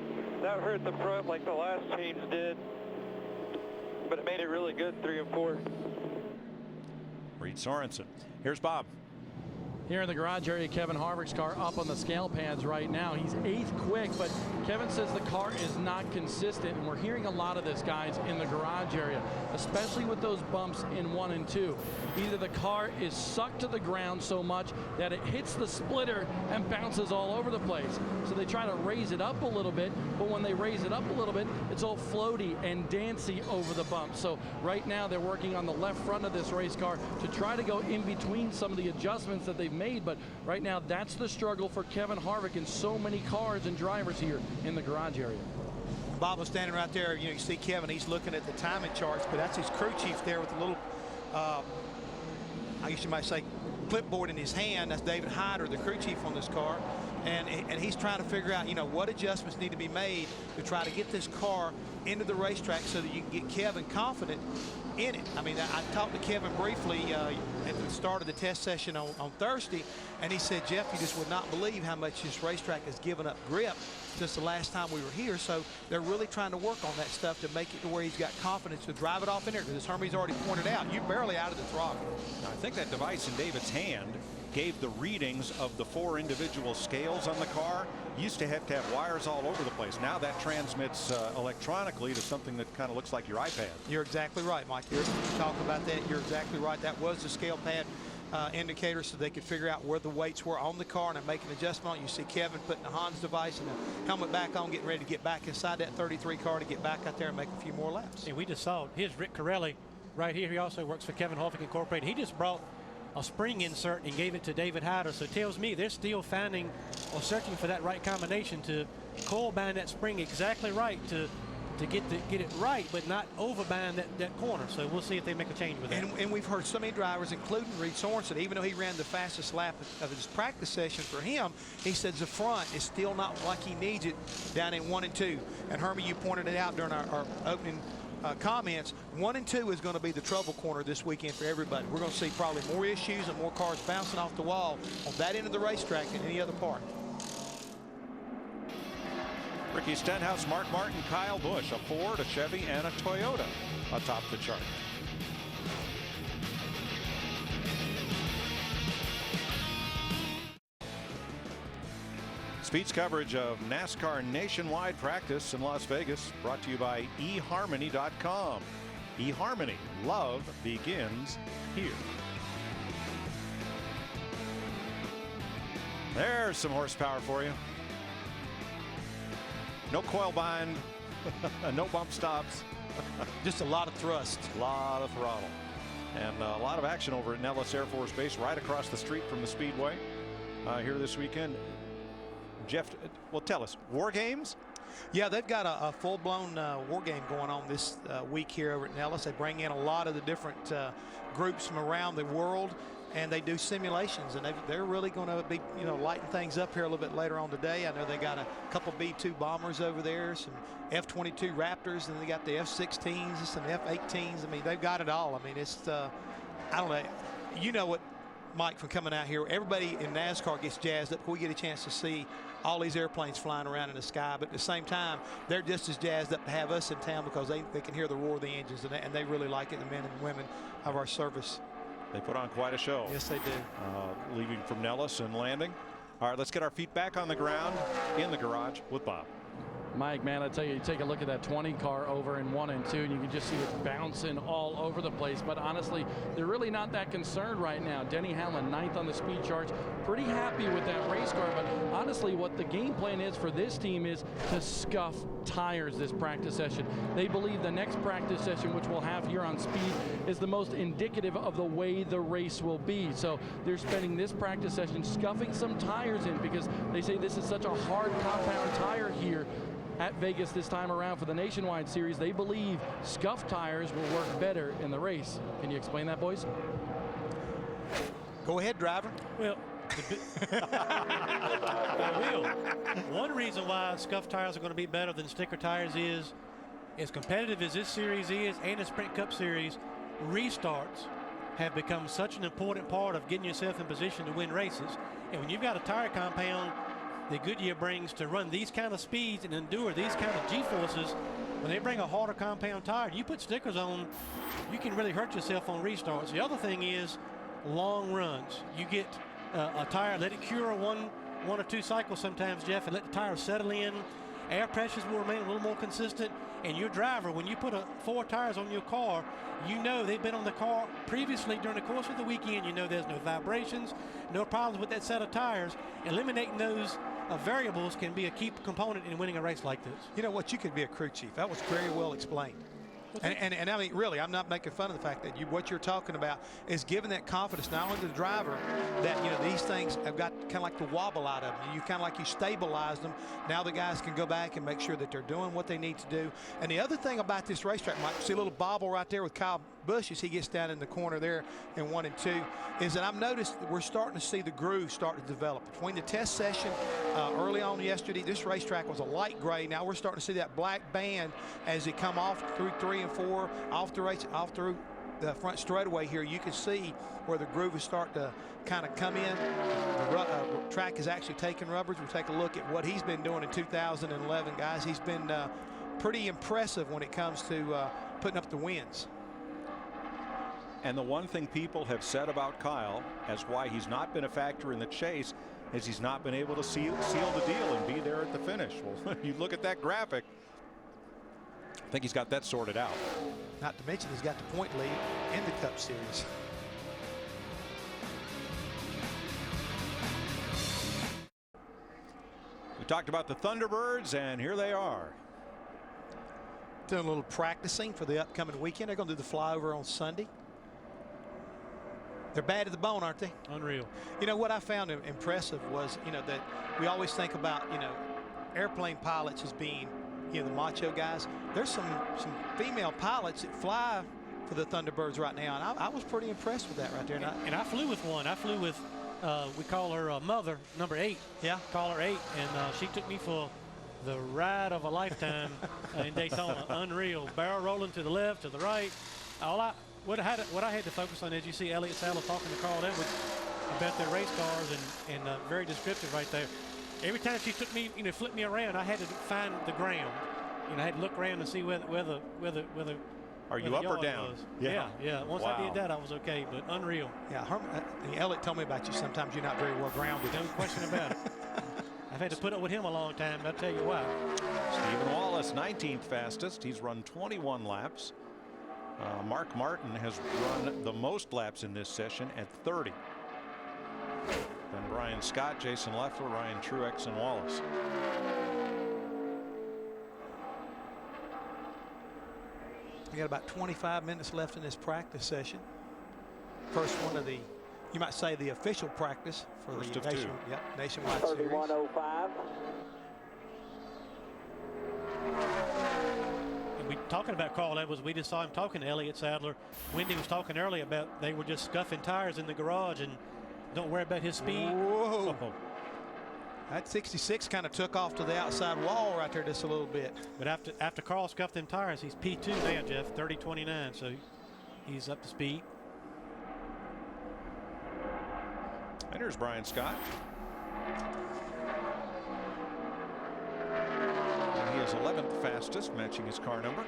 hurt the front like the last change did, but it made it really good 3 and 4. Reed Sorensen. Here's Bob. Here in the garage area, Kevin Harvick's car up on the scale pads right now. He's 8th quick, but Kevin says the car is not consistent, and we're hearing a lot of this, guys, in the garage area, especially with those bumps in 1 and 2. Either the car is sucked to the ground so much that it hits the splitter and bounces all over the place. So they try to raise it up a little bit, but when they raise it up a little bit, it's all floaty and dancy over the bumps. So right now they're working on the left front of this race car to try to go in between some of the adjustments that they've made, but right now that's the struggle for Kevin Harvick and so many cars and drivers here in the garage area. Bob was standing right there. You know, you see Kevin, he's looking at the timing charts, but that's his crew chief there with a little, I guess you might say, clipboard in his hand. That's David Hyder, the crew chief on this car. And he's trying to figure out, you know, what adjustments need to be made to try to get this car into the racetrack so that you can get Kevin confident in it. I mean, I talked to Kevin briefly at the start of the test session on Thursday, and he said, Jeff, you just would not believe how much this racetrack has given up grip since the last time we were here. So they're really trying to work on that stuff to make it to where he's got confidence to drive it off in there. Because as Hermie's already pointed out, you're barely out of the throttle. Now, I think that device in David's hand gave the readings of the 4 individual scales on the car. Used to have wires all over the place. Now that transmits electronically to something that kind of looks like your iPad. You're exactly right, Mike. You're talking about that. You're exactly right. That was the scale pad indicator so they could figure out where the weights were on the car and make an adjustment on it. You see Kevin putting the Hans device and the helmet back on, getting ready to get back inside that 33 car to get back out there and make a few more laps. And we just saw it. Here's Rick Corelli right here. He also works for Kevin Hoffing Incorporated. He just brought a spring insert and gave it to David Hyder. So it tells me they're still finding or searching for that right combination to coil bind that spring exactly right to get it right, but not overbind that corner. So we'll see if they make a change with that. And we've heard so many drivers, including Reed Sorensen, even though he ran the fastest lap of his practice session for him, he said the front is still not like he needs it down in 1 and 2. And Hermie, you pointed it out during our opening comments. 1 and 2 is going to be the trouble corner this weekend for everybody. We're going to see probably more issues and more cars bouncing off the wall on that end of the racetrack than any other part. Ricky Stenhouse, Mark Martin, Kyle Busch, a Ford, a Chevy, and a Toyota atop the chart. Speed's coverage of NASCAR nationwide practice in Las Vegas brought to you by eHarmony.com. eHarmony, love begins here. There's some horsepower for you. No coil bind, no bump stops. Just a lot of thrust. A lot of throttle. And a lot of action over at Nellis Air Force Base right across the street from the Speedway here this weekend. Jeff, well, tell us, War Games? Yeah, they've got a full-blown war game going on this week here over at Nellis. They bring in a lot of the different groups from around the world, and they do simulations, and they're really going to be, lighting things up here a little bit later on today. I know they got a couple B-2 bombers over there, some F-22 Raptors, and they got the F-16s and some F-18s. I mean, they've got it all. I mean, it's, I don't know. You know what, Mike, from coming out here, everybody in NASCAR gets jazzed up. We get a chance to see all these airplanes flying around in the sky, but at the same time, they're just as jazzed up to have us in town because they can hear the roar of the engines, and they really like it, the men and women of our service. They put on quite a show. Yes, they do. Leaving from Nellis and landing. All right, let's get our feet back on the ground in the garage with Bob. Mike, man, I tell you, you take a look at that 20 car over in 1 and 2, and you can just see it's bouncing all over the place. But honestly, they're really not that concerned right now. Denny Hamlin, 9th on the speed charts, pretty happy with that race car. But honestly, what the game plan is for this team is to scuff tires this practice session. They believe the next practice session, which we'll have here on speed, is the most indicative of the way the race will be. So they're spending this practice session scuffing some tires in because they say this is such a hard compound tire here at Vegas this time around for the Nationwide Series. They believe scuffed tires will work better in the race. Can you explain that, boys? Go ahead, driver. Well, I will. One reason why scuffed tires are going to be better than sticker tires is, as competitive as this series is and the Sprint Cup Series, restarts have become such an important part of getting yourself in position to win races. And when you've got a tire compound that Goodyear brings to run these kind of speeds and endure these kind of G-forces, when they bring a harder compound tire, you put stickers on, you can really hurt yourself on restarts. The other thing is long runs. You get a tire, let it cure one or two cycles sometimes, Jeff, and let the tire settle in. Air pressures will remain a little more consistent. And your driver, when you put 4 tires on your car, you know they've been on the car previously during the course of the weekend. You know there's no vibrations, no problems with that set of tires. Eliminating those variables can be a key component in winning a race like this. You know what? You could be a crew chief. That was very well explained. And I mean, really, I'm not making fun of the fact that what you're talking about is giving that confidence not only to the driver that, these things have got kind of like the wobble out of them. You kind of like you stabilize them. Now the guys can go back and make sure that they're doing what they need to do. And the other thing about this racetrack, Mike, see a little bobble right there with Kyle Busch as he gets down in the corner there in 1 and 2, is that I've noticed that we're starting to see the groove start to develop. Between the test session early on yesterday, this racetrack was a light gray. Now we're starting to see that black band as it come off through 3 and 4, off through the front straightaway here. You can see where the groove is starting to kind of come in. The track is actually taking rubbers. We'll take a look at what he's been doing in 2011, guys. He's been pretty impressive when it comes to putting up the wins. And the one thing people have said about Kyle as why he's not been a factor in the chase is he's not been able to seal the deal and be there at the finish. Well, you look at that graphic, I think he's got that sorted out. Not to mention he's got the point lead in the Cup Series. talked about the Thunderbirds, and here they are. Doing a little practicing for the upcoming weekend. They're going to do the flyover on Sunday. They're bad to the bone, aren't they? Unreal. You know, what I found impressive was, you know, that we always think about, you know, airplane pilots as being, you know, the macho guys. There's some female pilots that fly for the Thunderbirds right now, and I was pretty impressed with that right there. And I flew with one. I flew with, we call her Mother, number 8. Yeah. Call her 8, and she took me for the ride of a lifetime in Daytona. Unreal. Barrel rolling to the left, to the right. What I had to focus on is you see Elliott Sadler talking to Carl Edwards about their race cars, and very descriptive right there. Every time she took me, you know, flipped me around, I had to find the ground. You know, I had to look around and see where the Are you up or down? Was. Yeah. Once I did that, I was okay, but unreal. Yeah, Elliott told me about you. Sometimes you're not very well grounded. No question about it. I've had to put up with him a long time, but I'll tell you why. Stephen Wallace, 19th fastest. He's run 21 laps. Mark Martin has run the most laps in this session at 30. Then Brian Scott, Jason Leffler, Ryan Truex, and Wallace. We got about 25 minutes left in this practice session. First one of the, you might say, the official practice for First the of two. nationwide series. 31:05. And we talking about Carl Edwards. We just saw him talking to Elliott Sadler. Wendy was talking earlier about they were just scuffing tires in the garage and don't worry about his speed. Whoa. That 66 kind of took off to the outside wall right there just a little bit. But after Carl scuffed them tires, he's P2 now, Jeff, 30.29, so he's up to speed. And here's Brian Scott. And he is 11th fastest, matching his car number.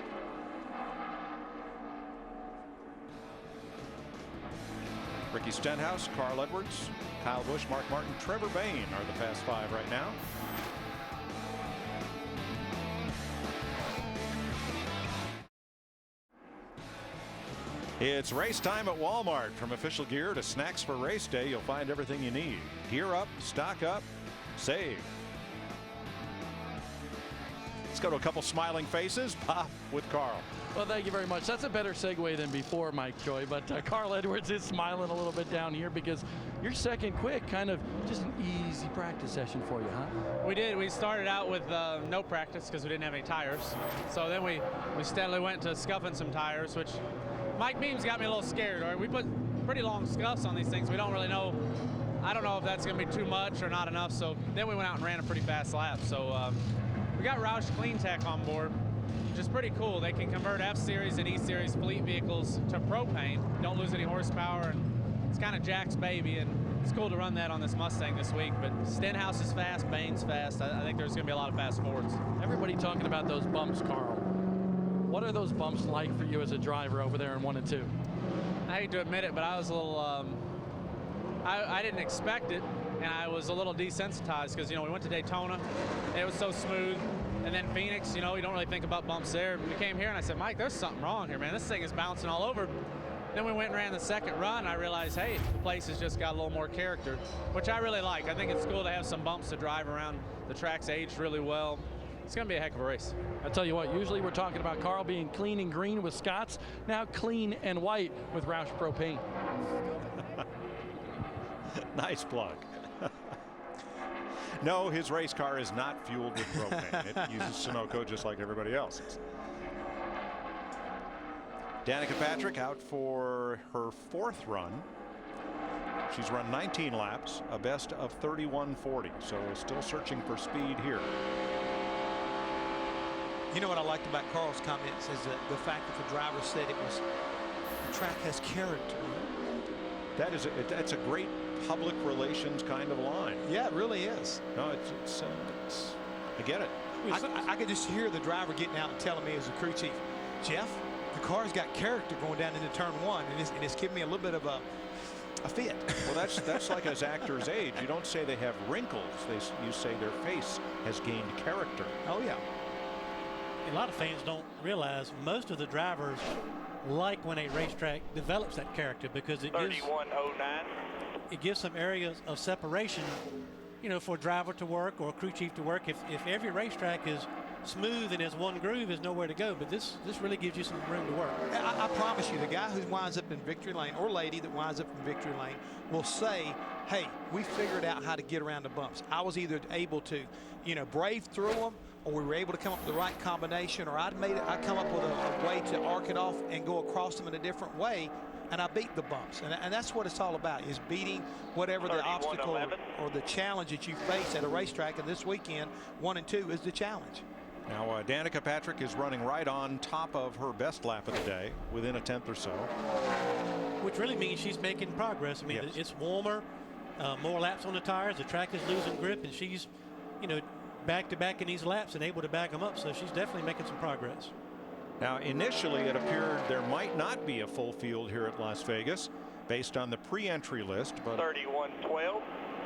Ricky Stenhouse, Carl Edwards, Kyle Busch, Mark Martin, Trevor Bayne are the Fast Five right now. It's race time at Walmart. From official gear to snacks for race day, you'll find everything you need. Gear up, stock up, save. Let's go to a couple smiling faces. Pop with Carl. Well, thank you very much. That's a better segue than before, Mike Joy. But Carl Edwards is smiling a little bit down here because your second quick, kind of just an easy practice session for you, huh? We did. We started out with no practice because we didn't have any tires. So then we steadily went to scuffing some tires, which Mike Beams got me a little scared. Right? We put pretty long scuffs on these things. We don't really know. I don't know if that's going to be too much or not enough. So then we went out and ran a pretty fast lap. So we got Roush Clean Tech on board, which is pretty cool. They can convert F-Series and E-Series fleet vehicles to propane. Don't lose any horsepower, and it's kind of Jack's baby, and it's cool to run that on this Mustang this week. But Stenhouse is fast, Bain's fast. I think there's going to be a lot of fast Fords. Everybody talking about those bumps, Carl. What are those bumps like for you as a driver over there in 1 and 2? I hate to admit it, but I was a little, I didn't expect it, and I was a little desensitized because, you know, we went to Daytona, and it was so smooth. And then Phoenix, you know, you don't really think about bumps there. We came here and I said, Mike, there's something wrong here, man. This thing is bouncing all over. Then we went and ran the second run. And I realized, hey, the place has just got a little more character, which I really like. I think it's cool to have some bumps to drive around. The track's aged really well. It's going to be a heck of a race. I tell you what, usually we're talking about Carl being clean and green with Scott's, now clean and white with Roush Propane. Nice plug. No, his race car is not fueled with propane. It uses Sunoco just like everybody else's. Danica Patrick out for her 4th run. She's run 19 laps, a best of 31:40. So still searching for speed here. You know what I liked about Carl's comments is that the fact that the driver said the track has character. That's a great public relations kind of line. Yeah, it really is. No, it's I get it. I could just hear the driver getting out and telling me as a crew chief, Jeff, the car's got character going down into turn 1, and it's giving me a little bit of a fit. Well, that's like as actors age. You don't say they have wrinkles. You say their face has gained character. Oh yeah. A lot of fans don't realize most of the drivers like when a racetrack develops that character because it gives 31:09. it gives some areas of separation for a driver to work or a crew chief to work. If every racetrack is smooth and has one groove, there's nowhere to go. But this really gives you some room to work. I promise you, the guy who winds up in victory lane or lady that winds up in victory lane will say, hey, we figured out how to get around the bumps. I was either able to, brave through them, or we were able to come up with the right combination, or I come up with a way to arc it off and go across them in a different way, and I beat the bumps. And that's what it's all about, is beating whatever the obstacle or the challenge that you face at a racetrack. And this weekend, 1 and 2 is the challenge. Now, Danica Patrick is running right on top of her best lap of the day, within a tenth or so. Which really means she's making progress. I mean, yes. It's warmer, more laps on the tires. The track is losing grip, and she's, back-to-back in these laps and able to back them up. So she's definitely making some progress. Now, initially, it appeared there might not be a full field here at Las Vegas based on the pre-entry list, but 31-12.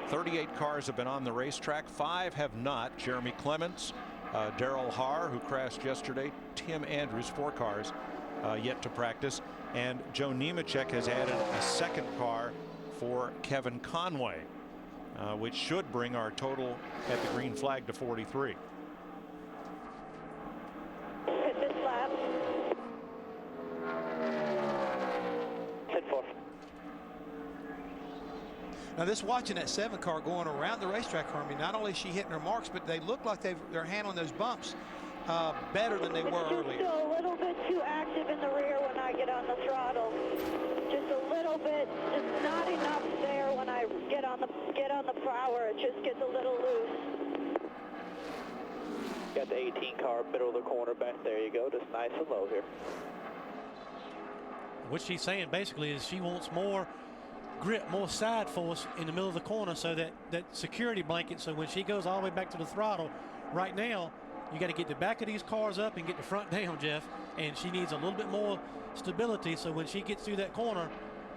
38 cars have been on the racetrack. 5 have not. Jeremy Clements, Daryl Haar, who crashed yesterday, Tim Andrews, 4 cars yet to practice, and Joe Nemechek has added a second car for Kevin Conway, which should bring our total at the green flag to 43. Hit this lap. Hit 4. Now, this watching that 7 car going around the racetrack, Hermie, not only is she hitting her marks, but they look like they're handling those bumps better than they were earlier. Still a little bit too active in the rear when I get on the throttle. Just a little bit, just not enough there when I get on the power. It just gets a little loose. Got the 18 car, middle of the corner back there. You go, just nice and low here. What she's saying basically is she wants more grip, more side force in the middle of the corner, so that security blanket, so when she goes all the way back to the throttle, right now you got to get the back of these cars up and get the front down, Jeff, and she needs a little bit more stability, so when she gets through that corner,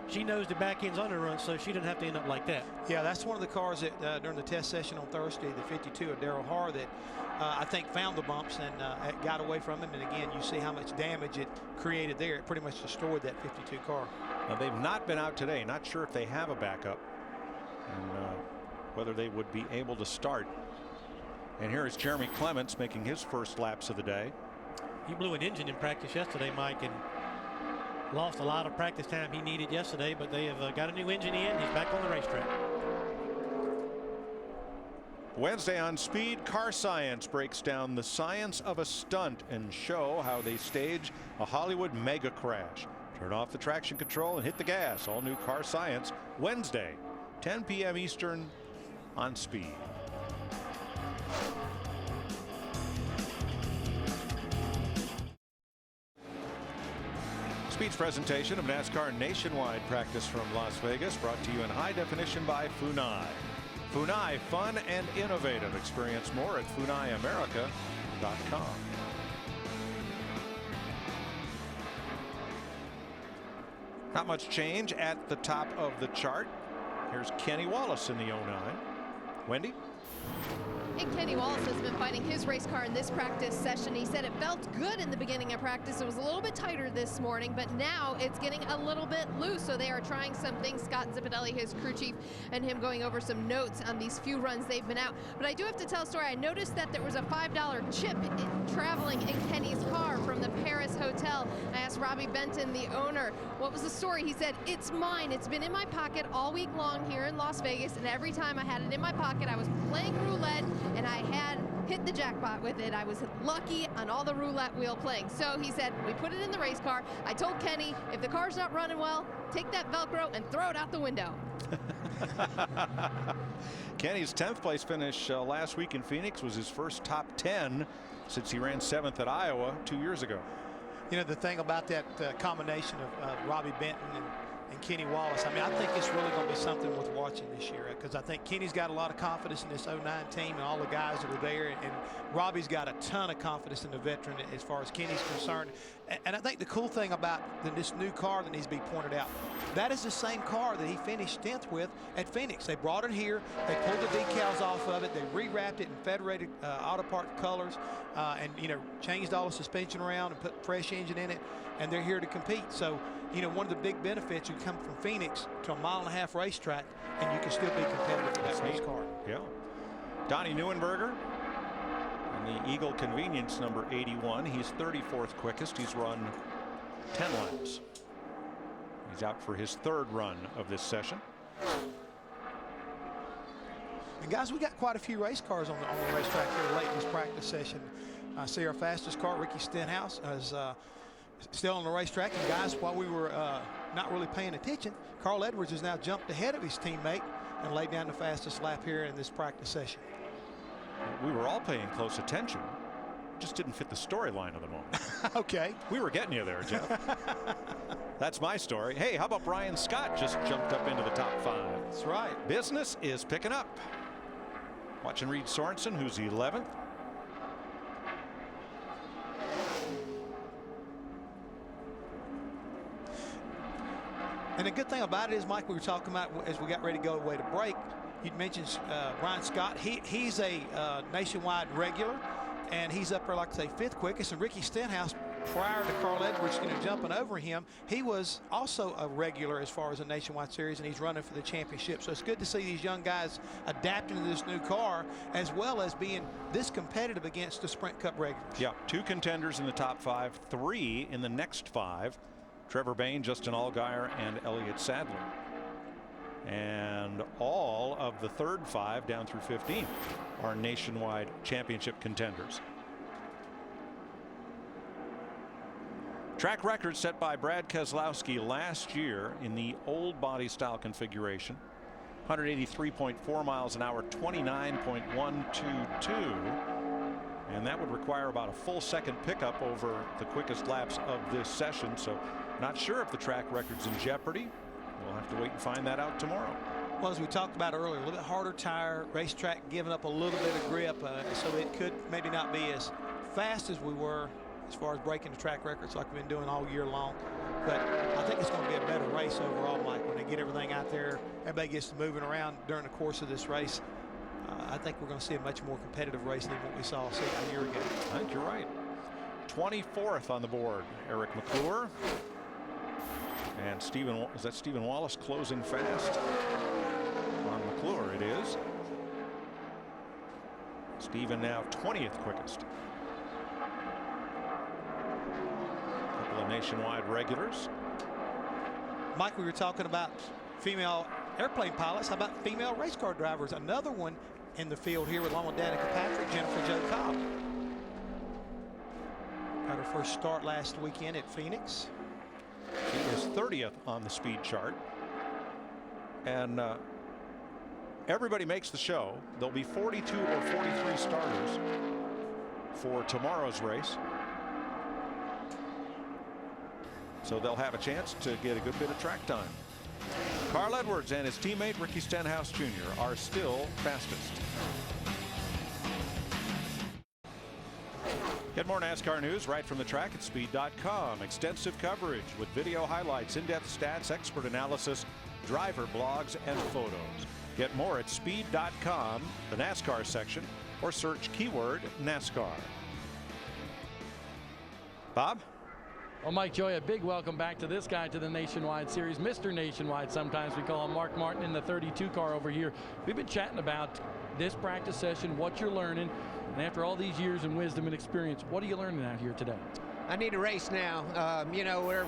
she knows the back end's underrun, so she doesn't have to end up like that. Yeah, that's one of the cars that during the test session on Thursday, the 52 of Daryl Haar, that I think found the bumps and got away from him. And again, you see how much damage it created there. It pretty much destroyed that 52 car. Now, they've not been out today. Not sure if they have a backup and whether they would be able to start. And here is Jeremy Clements making his first laps of the day. He blew an engine in practice yesterday, Mike, and lost a lot of practice time he needed yesterday, but they have got a new engine in. He's back on the racetrack. Wednesday on Speed, Car Science breaks down the science of a stunt and show how they stage a Hollywood mega crash. Turn off the traction control and hit the gas. All new Car Science, Wednesday, 10 p.m. Eastern on Speed. Speed's presentation of NASCAR nationwide practice from Las Vegas, brought to you in high definition by Funai. Funai, fun and innovative. Experience more at FunaiAmerica.com. Not much change at the top of the chart. Here's Kenny Wallace in the 09. Wendy? And Kenny Wallace has been fighting his race car in this practice session. He said it felt good in the beginning of practice. It was a little bit tighter this morning, but now it's getting a little bit loose. So they are trying some things. Scott Zipadelli, his crew chief, and him going over some notes on these few runs they've been out. But I do have to tell a story. I noticed that there was a $5 chip traveling in Kenny's car from the Paris hotel. I asked Robbie Benton, the owner, what was the story? He said, it's mine. It's been in my pocket all week long here in Las Vegas, and every time I had it in my pocket, I was playing roulette, and I had hit the jackpot with it. I was lucky on all the roulette wheel playing. So he said, we put it in the race car. I told Kenny, if the car's not running well, take that Velcro and throw it out the window. Kenny's 10th place finish last week in Phoenix was his first top 10 since he ran 7th at Iowa 2 years ago. You know, the thing about that combination of Robbie Benton and Kenny Wallace, I mean, I think it's really going to be something worth watching this year, because I think Kenny's got a lot of confidence in this 09 team and all the guys that are there, and Robbie's got a ton of confidence in the veteran as far as Kenny's concerned. And I think the cool thing about this new car that needs to be pointed out, that is the same car that he finished 10th with at Phoenix. They brought it here, they pulled the decals off of it, they rewrapped it in Federated Auto Part colors, and, you know, changed all the suspension around and put fresh engine in it, and they're here to compete. So, you know, one of the big benefits, you come from Phoenix to a 1.5-mile racetrack, and you can still be competitive with that race car. Yeah. Donnie Neuenberger in the Eagle Convenience number 81. He's 34th quickest. He's run 10 laps. He's out for his 3rd run of this session. And guys, we got quite a few race cars on the racetrack here late in this practice session. I see our fastest car, Ricky Stenhouse, is still on the racetrack. And guys, while we were not really paying attention, Carl Edwards has now jumped ahead of his teammate and laid down the fastest lap here in this practice session. We were all paying close attention. Just didn't fit the storyline of the moment. Okay. We were getting you there, Jeff. That's my story. Hey, how about Brian Scott just jumped up into the top 5? That's right. Business is picking up. Watching Reed Sorensen, who's 11th. And the good thing about it is, Mike, we were talking about as we got ready to go away to break, you mentioned Brian Scott. He's a nationwide regular, and he's up there, like I say, 5th quickest. And Ricky Stenhouse, prior to Carl Edwards jumping over him, he was also a regular as far as a nationwide series, and he's running for the championship. So it's good to see these young guys adapting to this new car, as well as being this competitive against the Sprint Cup regulars. Yeah, 2 contenders in the top 5, 3 in the next 5. Trevor Bayne, Justin Allgaier, and Elliott Sadler. And all of the 3rd 5 down through 15 are nationwide championship contenders. Track record set by Brad Keselowski last year in the old body style configuration. 183.4 miles an hour, 29.122. And that would require about a full second pickup over the quickest laps of this session. So not sure if the track record's in jeopardy. We'll have to wait and find that out tomorrow. Well, as we talked about earlier, a little bit harder tire, racetrack giving up a little bit of grip, so it could maybe not be as fast as we were as far as breaking the track records like we've been doing all year long. But I think it's going to be a better race overall, Mike, when they get everything out there. Everybody gets to moving around during the course of this race. I think we're going to see a much more competitive race than what we saw a year ago. I think you're right. 24th on the board, Eric McClure. And is that Stephen Wallace closing fast? On McClure it is. Stephen now 20th quickest. Couple of nationwide regulars. Mike, we were talking about female airplane pilots. How about female race car drivers? Another one in the field here along with Danica Patrick, Jennifer Jo Cobb. Got her first start last weekend at Phoenix. She is 30th on the speed chart. And everybody makes the show. There'll be 42 or 43 starters for tomorrow's race. So they'll have a chance to get a good bit of track time. Carl Edwards and his teammate Ricky Stenhouse Jr. are still fastest. Get more NASCAR news right from the track at speed.com. Extensive coverage with video highlights, in-depth stats, expert analysis, driver blogs, and photos. Get more at speed.com, the NASCAR section, or search keyword NASCAR. Bob? Well, Mike Joy, a big welcome back to this guy to the Nationwide Series. Mr. Nationwide, sometimes we call him, Mark Martin in the 32 car over here. We've been chatting about this practice session, what you're learning, and after all these years in wisdom and experience, what are you learning out here today? I need to race now. You know,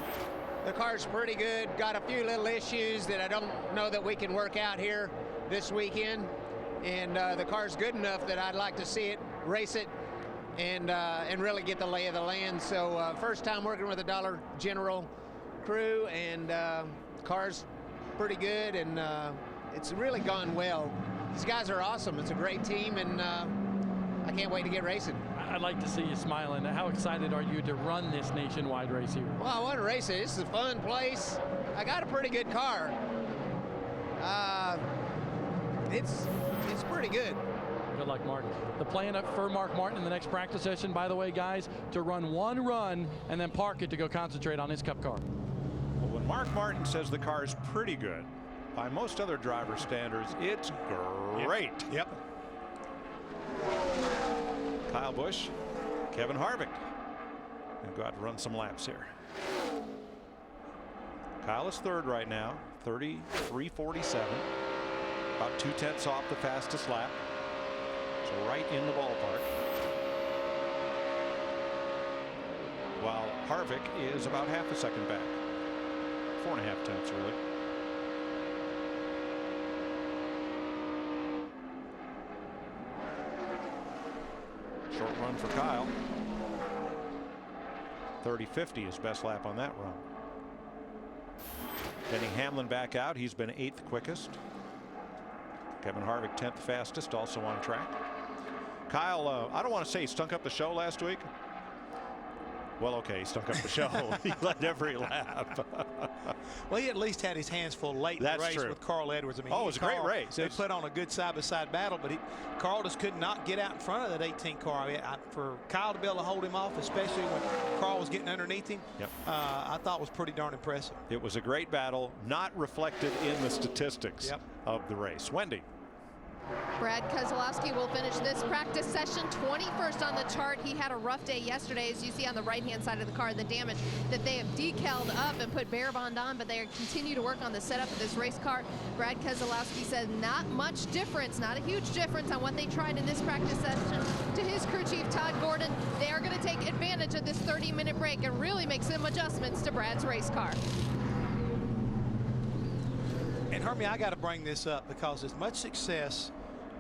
the car's pretty good. Got a few little issues that I don't know that we can work out here this weekend. And the car's good enough that I'd like to see it, race it, and really get the lay of the land. So first time working with a Dollar General crew, and car's pretty good, and it's really gone well. These guys are awesome. It's a great team, and I can't wait to get racing. I'd like to see you smiling. How excited are you to run this nationwide race here? Well, I want to race it. This is a fun place. I got a pretty good car. It's pretty good. Good luck, Mark. The plan up for Mark Martin in the next practice session, by the way, guys, to run one run and then park it to go concentrate on his Cup car. Well, when Mark Martin says the car is pretty good, by most other driver standards, it's great. Yep. Kyle Busch, Kevin Harvick. And go out and run some laps here. Kyle is third right now, 33.47. About 2/10 off the fastest lap. It's right in the ballpark. While Harvick is about half a second back. 4.5 tenths, really. Short run for Kyle. 30.50 his best lap on that run. Denny Hamlin back out. He's been 8th quickest. Kevin Harvick 10th fastest, also on track. Kyle, I don't want to say he stunk up the show last week. Well, okay, he stunk up the show. He led every lap. Well, he at least had his hands full late in the race with Carl Edwards. I mean, it was a great race. They put on a good side-by-side battle, but Carl just could not get out in front of that 18 car. I mean, for Kyle to be able to hold him off, especially when Carl was getting underneath him, I thought was pretty darn impressive. It was a great battle, not reflected in the statistics of the race. Wendy. Brad Keselowski will finish this practice session 21st on the chart. He had a rough day yesterday, as you see on the right-hand side of the car, the damage that they have decaled up and put bare bond on, but they continue to work on the setup of this race car. Brad Keselowski said not much difference, not a huge difference on what they tried in this practice session. To his crew chief, Todd Gordon, they are going to take advantage of this 30-minute break and really make some adjustments to Brad's race car. And Hermie, I got to bring this up because as much success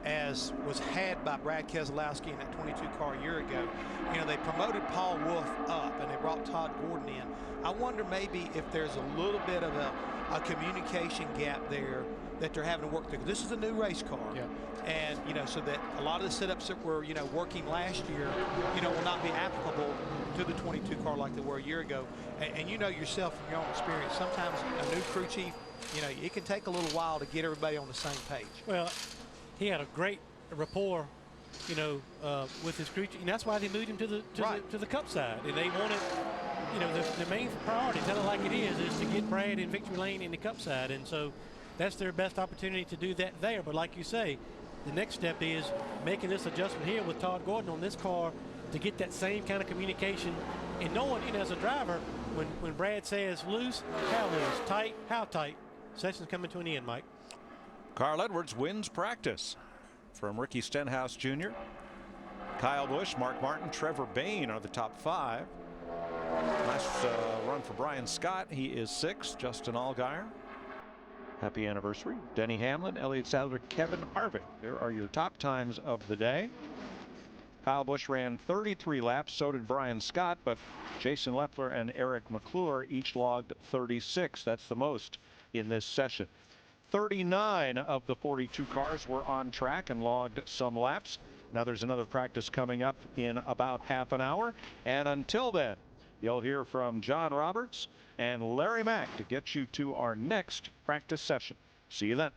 as was had by Brad Keselowski in that 22 car a year ago, you know, they promoted Paul Wolf up and they brought Todd Gordon in. I wonder maybe if there's a little bit of a communication gap there that they're having to work through. This is a new race car. And, you know, so that a lot of the setups that were, you know, working last year, you know, will not be applicable to the 22 car like they were a year ago. And you know yourself from your own experience, sometimes a new crew chief, you know, it can take a little while to get everybody on the same page. Well, he had a great rapport, you know, with his crew chief, and that's why they moved him to the Cup side. And they wanted, you know, the main priority, tell it like it is to get Brad in victory lane in the Cup side. And so that's their best opportunity to do that there. But like you say, the next step is making this adjustment here with Todd Gordon on this car to get that same kind of communication and knowing, you know, as a driver, when Brad says loose, how loose, tight, how tight. Session's coming to an end, Mike. Carl Edwards wins practice from Ricky Stenhouse Jr. Kyle Busch, Mark Martin, Trevor Bayne are the top 5. Last run for Brian Scott. He is 6th. Justin Allgaier. Happy anniversary. Denny Hamlin, Elliott Sadler, Kevin Harvick. There are your top times of the day. Kyle Busch ran 33 laps. So did Brian Scott. But Jason Leffler and Eric McClure each logged 36. That's the most in this session. 39 of the 42 cars were on track and logged some laps. Now there's another practice coming up in about half an hour. And until then, you'll hear from John Roberts and Larry Mack to get you to our next practice session. See you then.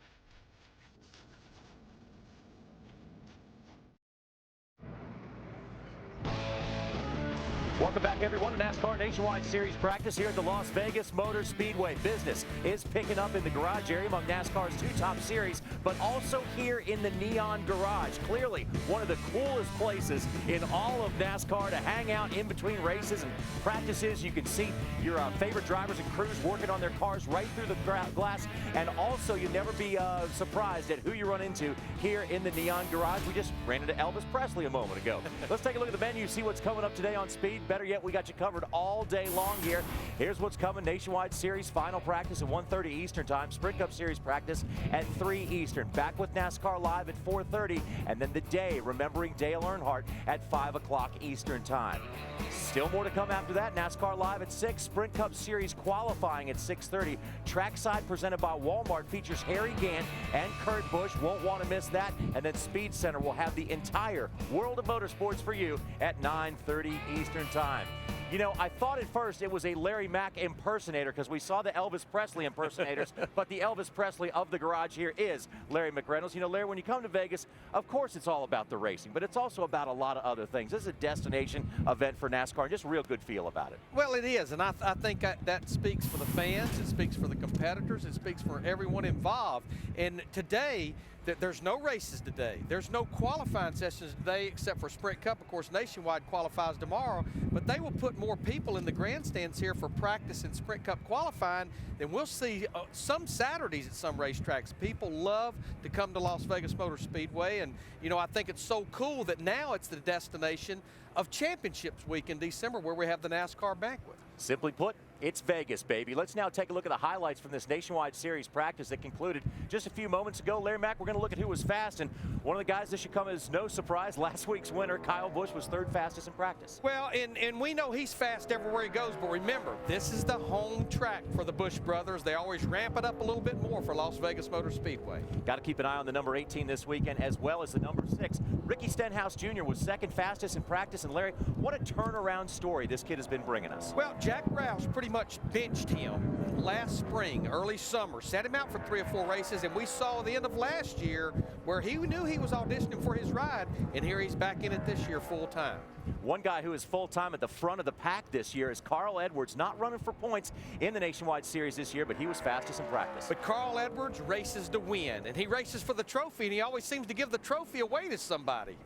Welcome back, everyone, to NASCAR Nationwide Series practice here at the Las Vegas Motor Speedway. Business is picking up in the garage area among NASCAR's 2 top series, but also here in the Neon Garage. Clearly, one of the coolest places in all of NASCAR to hang out in between races and practices. You can see your favorite drivers and crews working on their cars right through the glass, and also you'll never be surprised at who you run into here in the Neon Garage. We just ran into Elvis Presley a moment ago. Let's take a look at the menu, see what's coming up today on Speed. Better yet, we got you covered all day long here. Here's what's coming. Nationwide Series final practice at 1:30 Eastern time. Sprint Cup Series practice at 3 Eastern. Back with NASCAR Live at 4:30. And then the day remembering Dale Earnhardt at 5 o'clock Eastern time. Still more to come after that. NASCAR Live at 6. Sprint Cup Series qualifying at 6:30. Trackside presented by Walmart features Harry Gant and Kurt Busch. Won't want to miss that. And then Speed Center will have the entire world of motorsports for you at 9:30 Eastern time. You know, I thought at first it was a Larry Mack impersonator because we saw the Elvis Presley impersonators, but the Elvis Presley of the garage here is Larry McReynolds. You know, Larry, when you come to Vegas, of course it's all about the racing, but it's also about a lot of other things. This is a destination event for NASCAR, and just a real good feel about it. Well, it is, and I think that speaks for the fans, it speaks for the competitors, it speaks for everyone involved. And today, there's no races today. There's no qualifying sessions today except for Sprint Cup. Of course, Nationwide qualifies tomorrow, but they will put more people in the grandstands here for practice and Sprint Cup qualifying than we'll see some Saturdays at some racetracks. People love to come to Las Vegas Motor Speedway, and you know, I think it's so cool that now it's the destination of Championships Week in December, where we have the NASCAR banquet. Simply put, it's Vegas, baby. Let's now take a look at the highlights from this Nationwide Series practice that concluded just a few moments ago. Larry Mack, we're going to look at who was fast, and one of the guys that should come as no surprise, last week's winner, Kyle Busch, was third fastest in practice. Well, and we know he's fast everywhere he goes, but remember, this is the home track for the Busch brothers. They always ramp it up a little bit more for Las Vegas Motor Speedway. Got to keep an eye on the number 18 this weekend, as well as the number 6. Ricky Stenhouse Jr. was second fastest in practice, and Larry, what a turnaround story this kid has been bringing us. Well, Jack Roush pretty much benched him last spring, early summer, set him out for 3 or 4 races, and we saw the end of last year where he knew he was auditioning for his ride, and here he's back in it this year full time. One guy who is full-time at the front of the pack this year is Carl Edwards, not running for points in the Nationwide Series this year, but he was fastest in practice. But Carl Edwards races to win, and he races for the trophy, and he always seems to give the trophy away to somebody.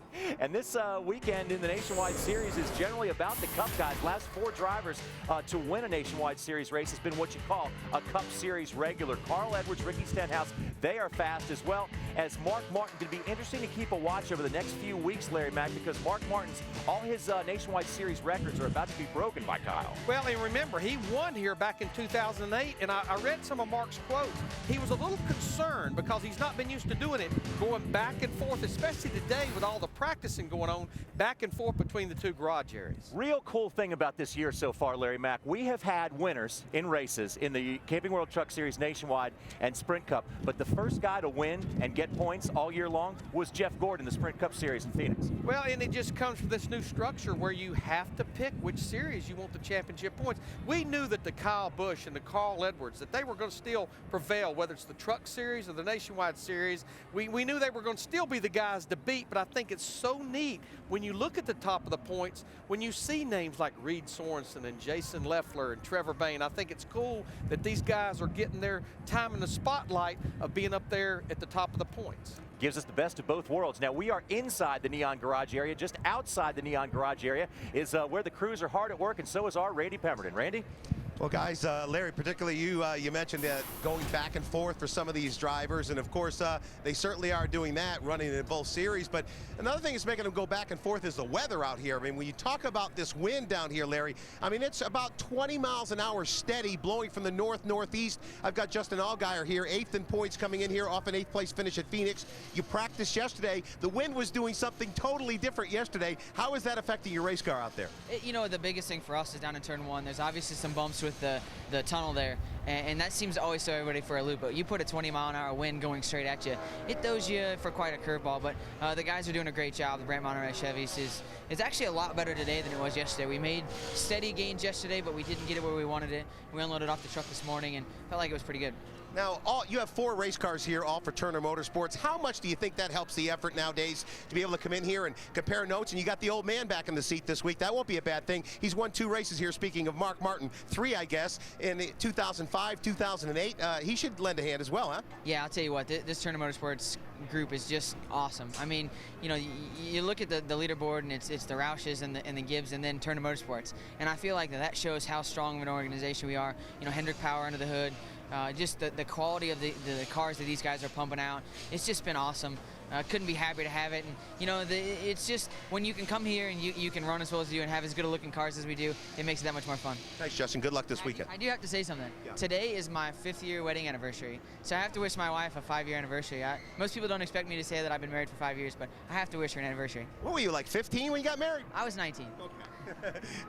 And this weekend in the Nationwide Series is generally about the Cup guys. Last 4 drivers to win a Nationwide Series race has been what you call a Cup Series regular. Carl Edwards, Ricky Stenhouse, they are fast, as well as Mark Martin. Going to be interesting to keep a watch over the next few weeks, Larry Mack, because Mark Martin's, all his Nationwide Series records are about to be broken by Kyle. Well, and remember, he won here back in 2008, and I read some of Mark's quotes. He was a little concerned because he's not been used to doing it, going back and forth, especially today with all the practicing going on, back and forth between the 2 garage areas. Real cool thing about this year so far, Larry Mack, we have had winners in races in the Camping World Truck Series Nationwide and Sprint Cup, but the first guy to win and get points all year long was Jeff Gordon, the Sprint Cup Series in Phoenix. Well, and it just comes from this new structure where you have to pick which series you want the championship points. We knew that the Kyle Busch and the Carl Edwards, that they were going to still prevail, whether it's the Truck Series or the Nationwide Series. We knew they were going to still be the guys to beat, but I think it's so neat when you look at the top of the points, when you see names like Reed Sorensen and Jason Leffler and Trevor Bayne. I think it's cool that these guys are getting their time in the spotlight of being up there at the top of the points. Gives us the best of both worlds. Now, we are inside the Neon Garage area. Just outside the Neon Garage area is where the crews are hard at work, and so is our Randy Pemberton. Randy? Well, guys, Larry, particularly you mentioned going back and forth for some of these drivers, and of course they certainly are doing that, running in both series. But another thing that's making them go back and forth is the weather out here. I mean, when you talk about this wind down here, Larry, I mean, it's about 20 miles an hour steady, blowing from the northeast. I've got Justin Allgaier here, 8th in points, coming in here off an 8th place finish at Phoenix. You practiced yesterday. The wind was doing something totally different yesterday. How is that affecting your race car out there? You know, the biggest thing for us is down in turn 1. There's obviously some bumps with the tunnel there, and that seems to always throw everybody for a loop. But you put a 20-mile-an-hour wind going straight at you, it throws you for quite a curveball. But the guys are doing a great job. The Brant Monterey Chevys is actually a lot better today than it was yesterday. We made steady gains yesterday, but we didn't get it where we wanted it. We unloaded off the truck this morning and felt like it was pretty good. Now, you have 4 race cars here, all for Turner Motorsports. How much do you think that helps the effort nowadays to be able to come in here and compare notes? And you got the old man back in the seat this week. That won't be a bad thing. He's won 2 races here, speaking of Mark Martin. 3, I guess, in 2005, 2008. He should lend a hand as well, huh? Yeah, I'll tell you what, this Turner Motorsports group is just awesome. I mean, you know, you look at the leaderboard, and it's the Roushes and the Gibbs and then Turner Motorsports. And I feel like that shows how strong of an organization we are. You know, Hendrick Power under the hood. Just the quality of the cars that these guys are pumping out, it's just been awesome. Couldn't be happier to have it. And you know, it's just when you can come here and you can run as well as you do and have as good looking cars as we do, it makes it that much more fun. Thanks, Justin. Good luck this weekend. I do have to say something. Yeah. Today is my 5th-year wedding anniversary, so I have to wish my wife a 5-year anniversary. Most people don't expect me to say that I've been married for 5 years, but I have to wish her an anniversary. What were you, like 15 when you got married? I was 19. Okay.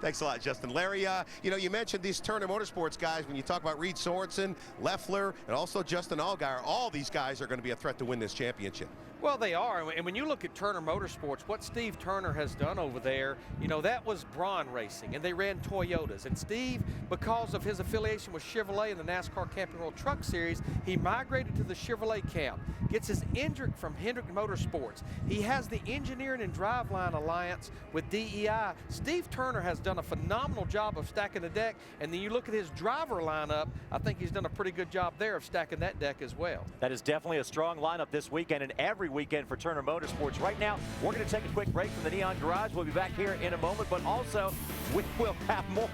Thanks a lot, Justin. Larry, you know, you mentioned these Turner Motorsports guys when you talk about Reed Sorensen, Leffler, and also Justin Allgaier. All these guys are going to be a threat to win this championship. Well, they are, and when you look at Turner Motorsports, what Steve Turner has done over there, you know, that was Braun Racing, and they ran Toyotas. And Steve, because of his affiliation with Chevrolet in the NASCAR Camping World Truck Series, he migrated to the Chevrolet camp, gets his Hendrick from Hendrick Motorsports. He has the Engineering and Driveline Alliance with DEI. Steve Turner has done a phenomenal job of stacking the deck, and then you look at his driver lineup, I think he's done a pretty good job there of stacking that deck as well. That is definitely a strong lineup this weekend and every weekend for Turner Motorsports. Right now, we're going to take a quick break from the Neon Garage. We'll be back here in a moment, but also we will have more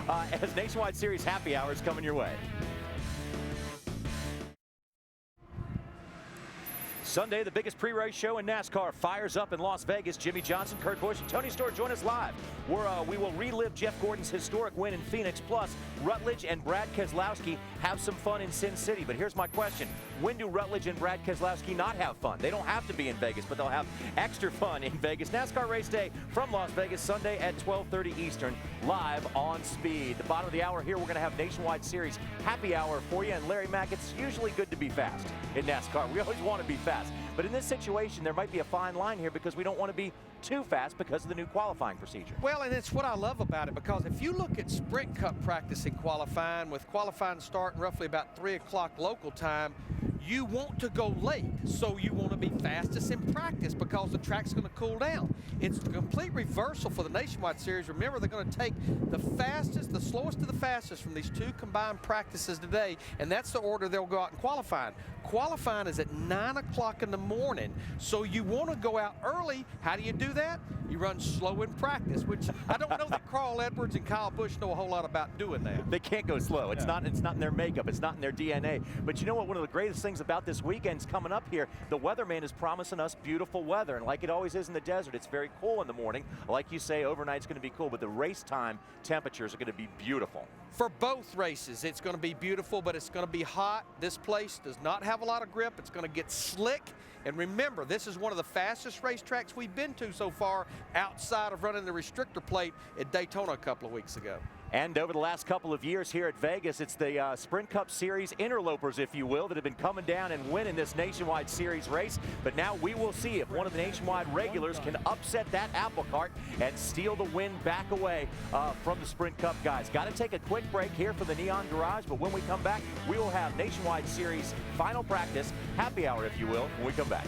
as Nationwide Series Happy Hour is coming your way. Sunday, the biggest pre-race show in NASCAR fires up in Las Vegas. Jimmy Johnson, Kurt Busch, and Tony Stewart join us live. We will relive Jeff Gordon's historic win in Phoenix. Plus, Rutledge and Brad Keselowski have some fun in Sin City. But here's my question. When do Rutledge and Brad Keselowski not have fun? They don't have to be in Vegas, but they'll have extra fun in Vegas. NASCAR Race Day from Las Vegas, Sunday at 12:30 Eastern, live on Speed. The bottom of the hour here, we're going to have Nationwide Series Happy Hour for you. And Larry Mack, it's usually good to be fast in NASCAR. We always want to be fast. But in this situation, there might be a fine line here because we don't want to be too fast because of the new qualifying procedure. Well, and it's what I love about it, because if you look at Sprint Cup practice in qualifying, with qualifying starting roughly about 3 o'clock local time, you want to go late, so you want to be fastest in practice because the track's going to cool down. It's the complete reversal for the Nationwide Series. Remember, they're going to take the fastest, the slowest to the fastest from these two combined practices today, and that's the order they'll go out in qualifying. Qualifying is at 9 o'clock in the morning, so you want to go out early. How do you do that? You run slow in practice, which I don't know that Carl Edwards and Kyle Busch know a whole lot about doing that. They can't go slow. It's not in their makeup. It's not in their DNA. But you know what? One of the greatest things about this weekend's coming up here, the weatherman is promising us beautiful weather. And like it always is in the desert, it's very cool in the morning. Like you say, overnight's going to be cool, but the race time temperatures are going to be beautiful. For both races, it's going to be beautiful, but it's going to be hot. This place does not have a lot of grip. It's going to get slick. And remember, this is one of the fastest racetracks we've been to so far outside of running the restrictor plate at Daytona a couple of weeks ago. And over the last couple of years here at Vegas, it's the Sprint Cup Series interlopers, if you will, that have been coming down and winning this Nationwide Series race. But now we will see if one of the Nationwide regulars can upset that apple cart and steal the win back away from the Sprint Cup guys. Got to take a quick break here for the Neon Garage, but when we come back, we will have Nationwide Series final practice, happy hour, if you will, when we come back.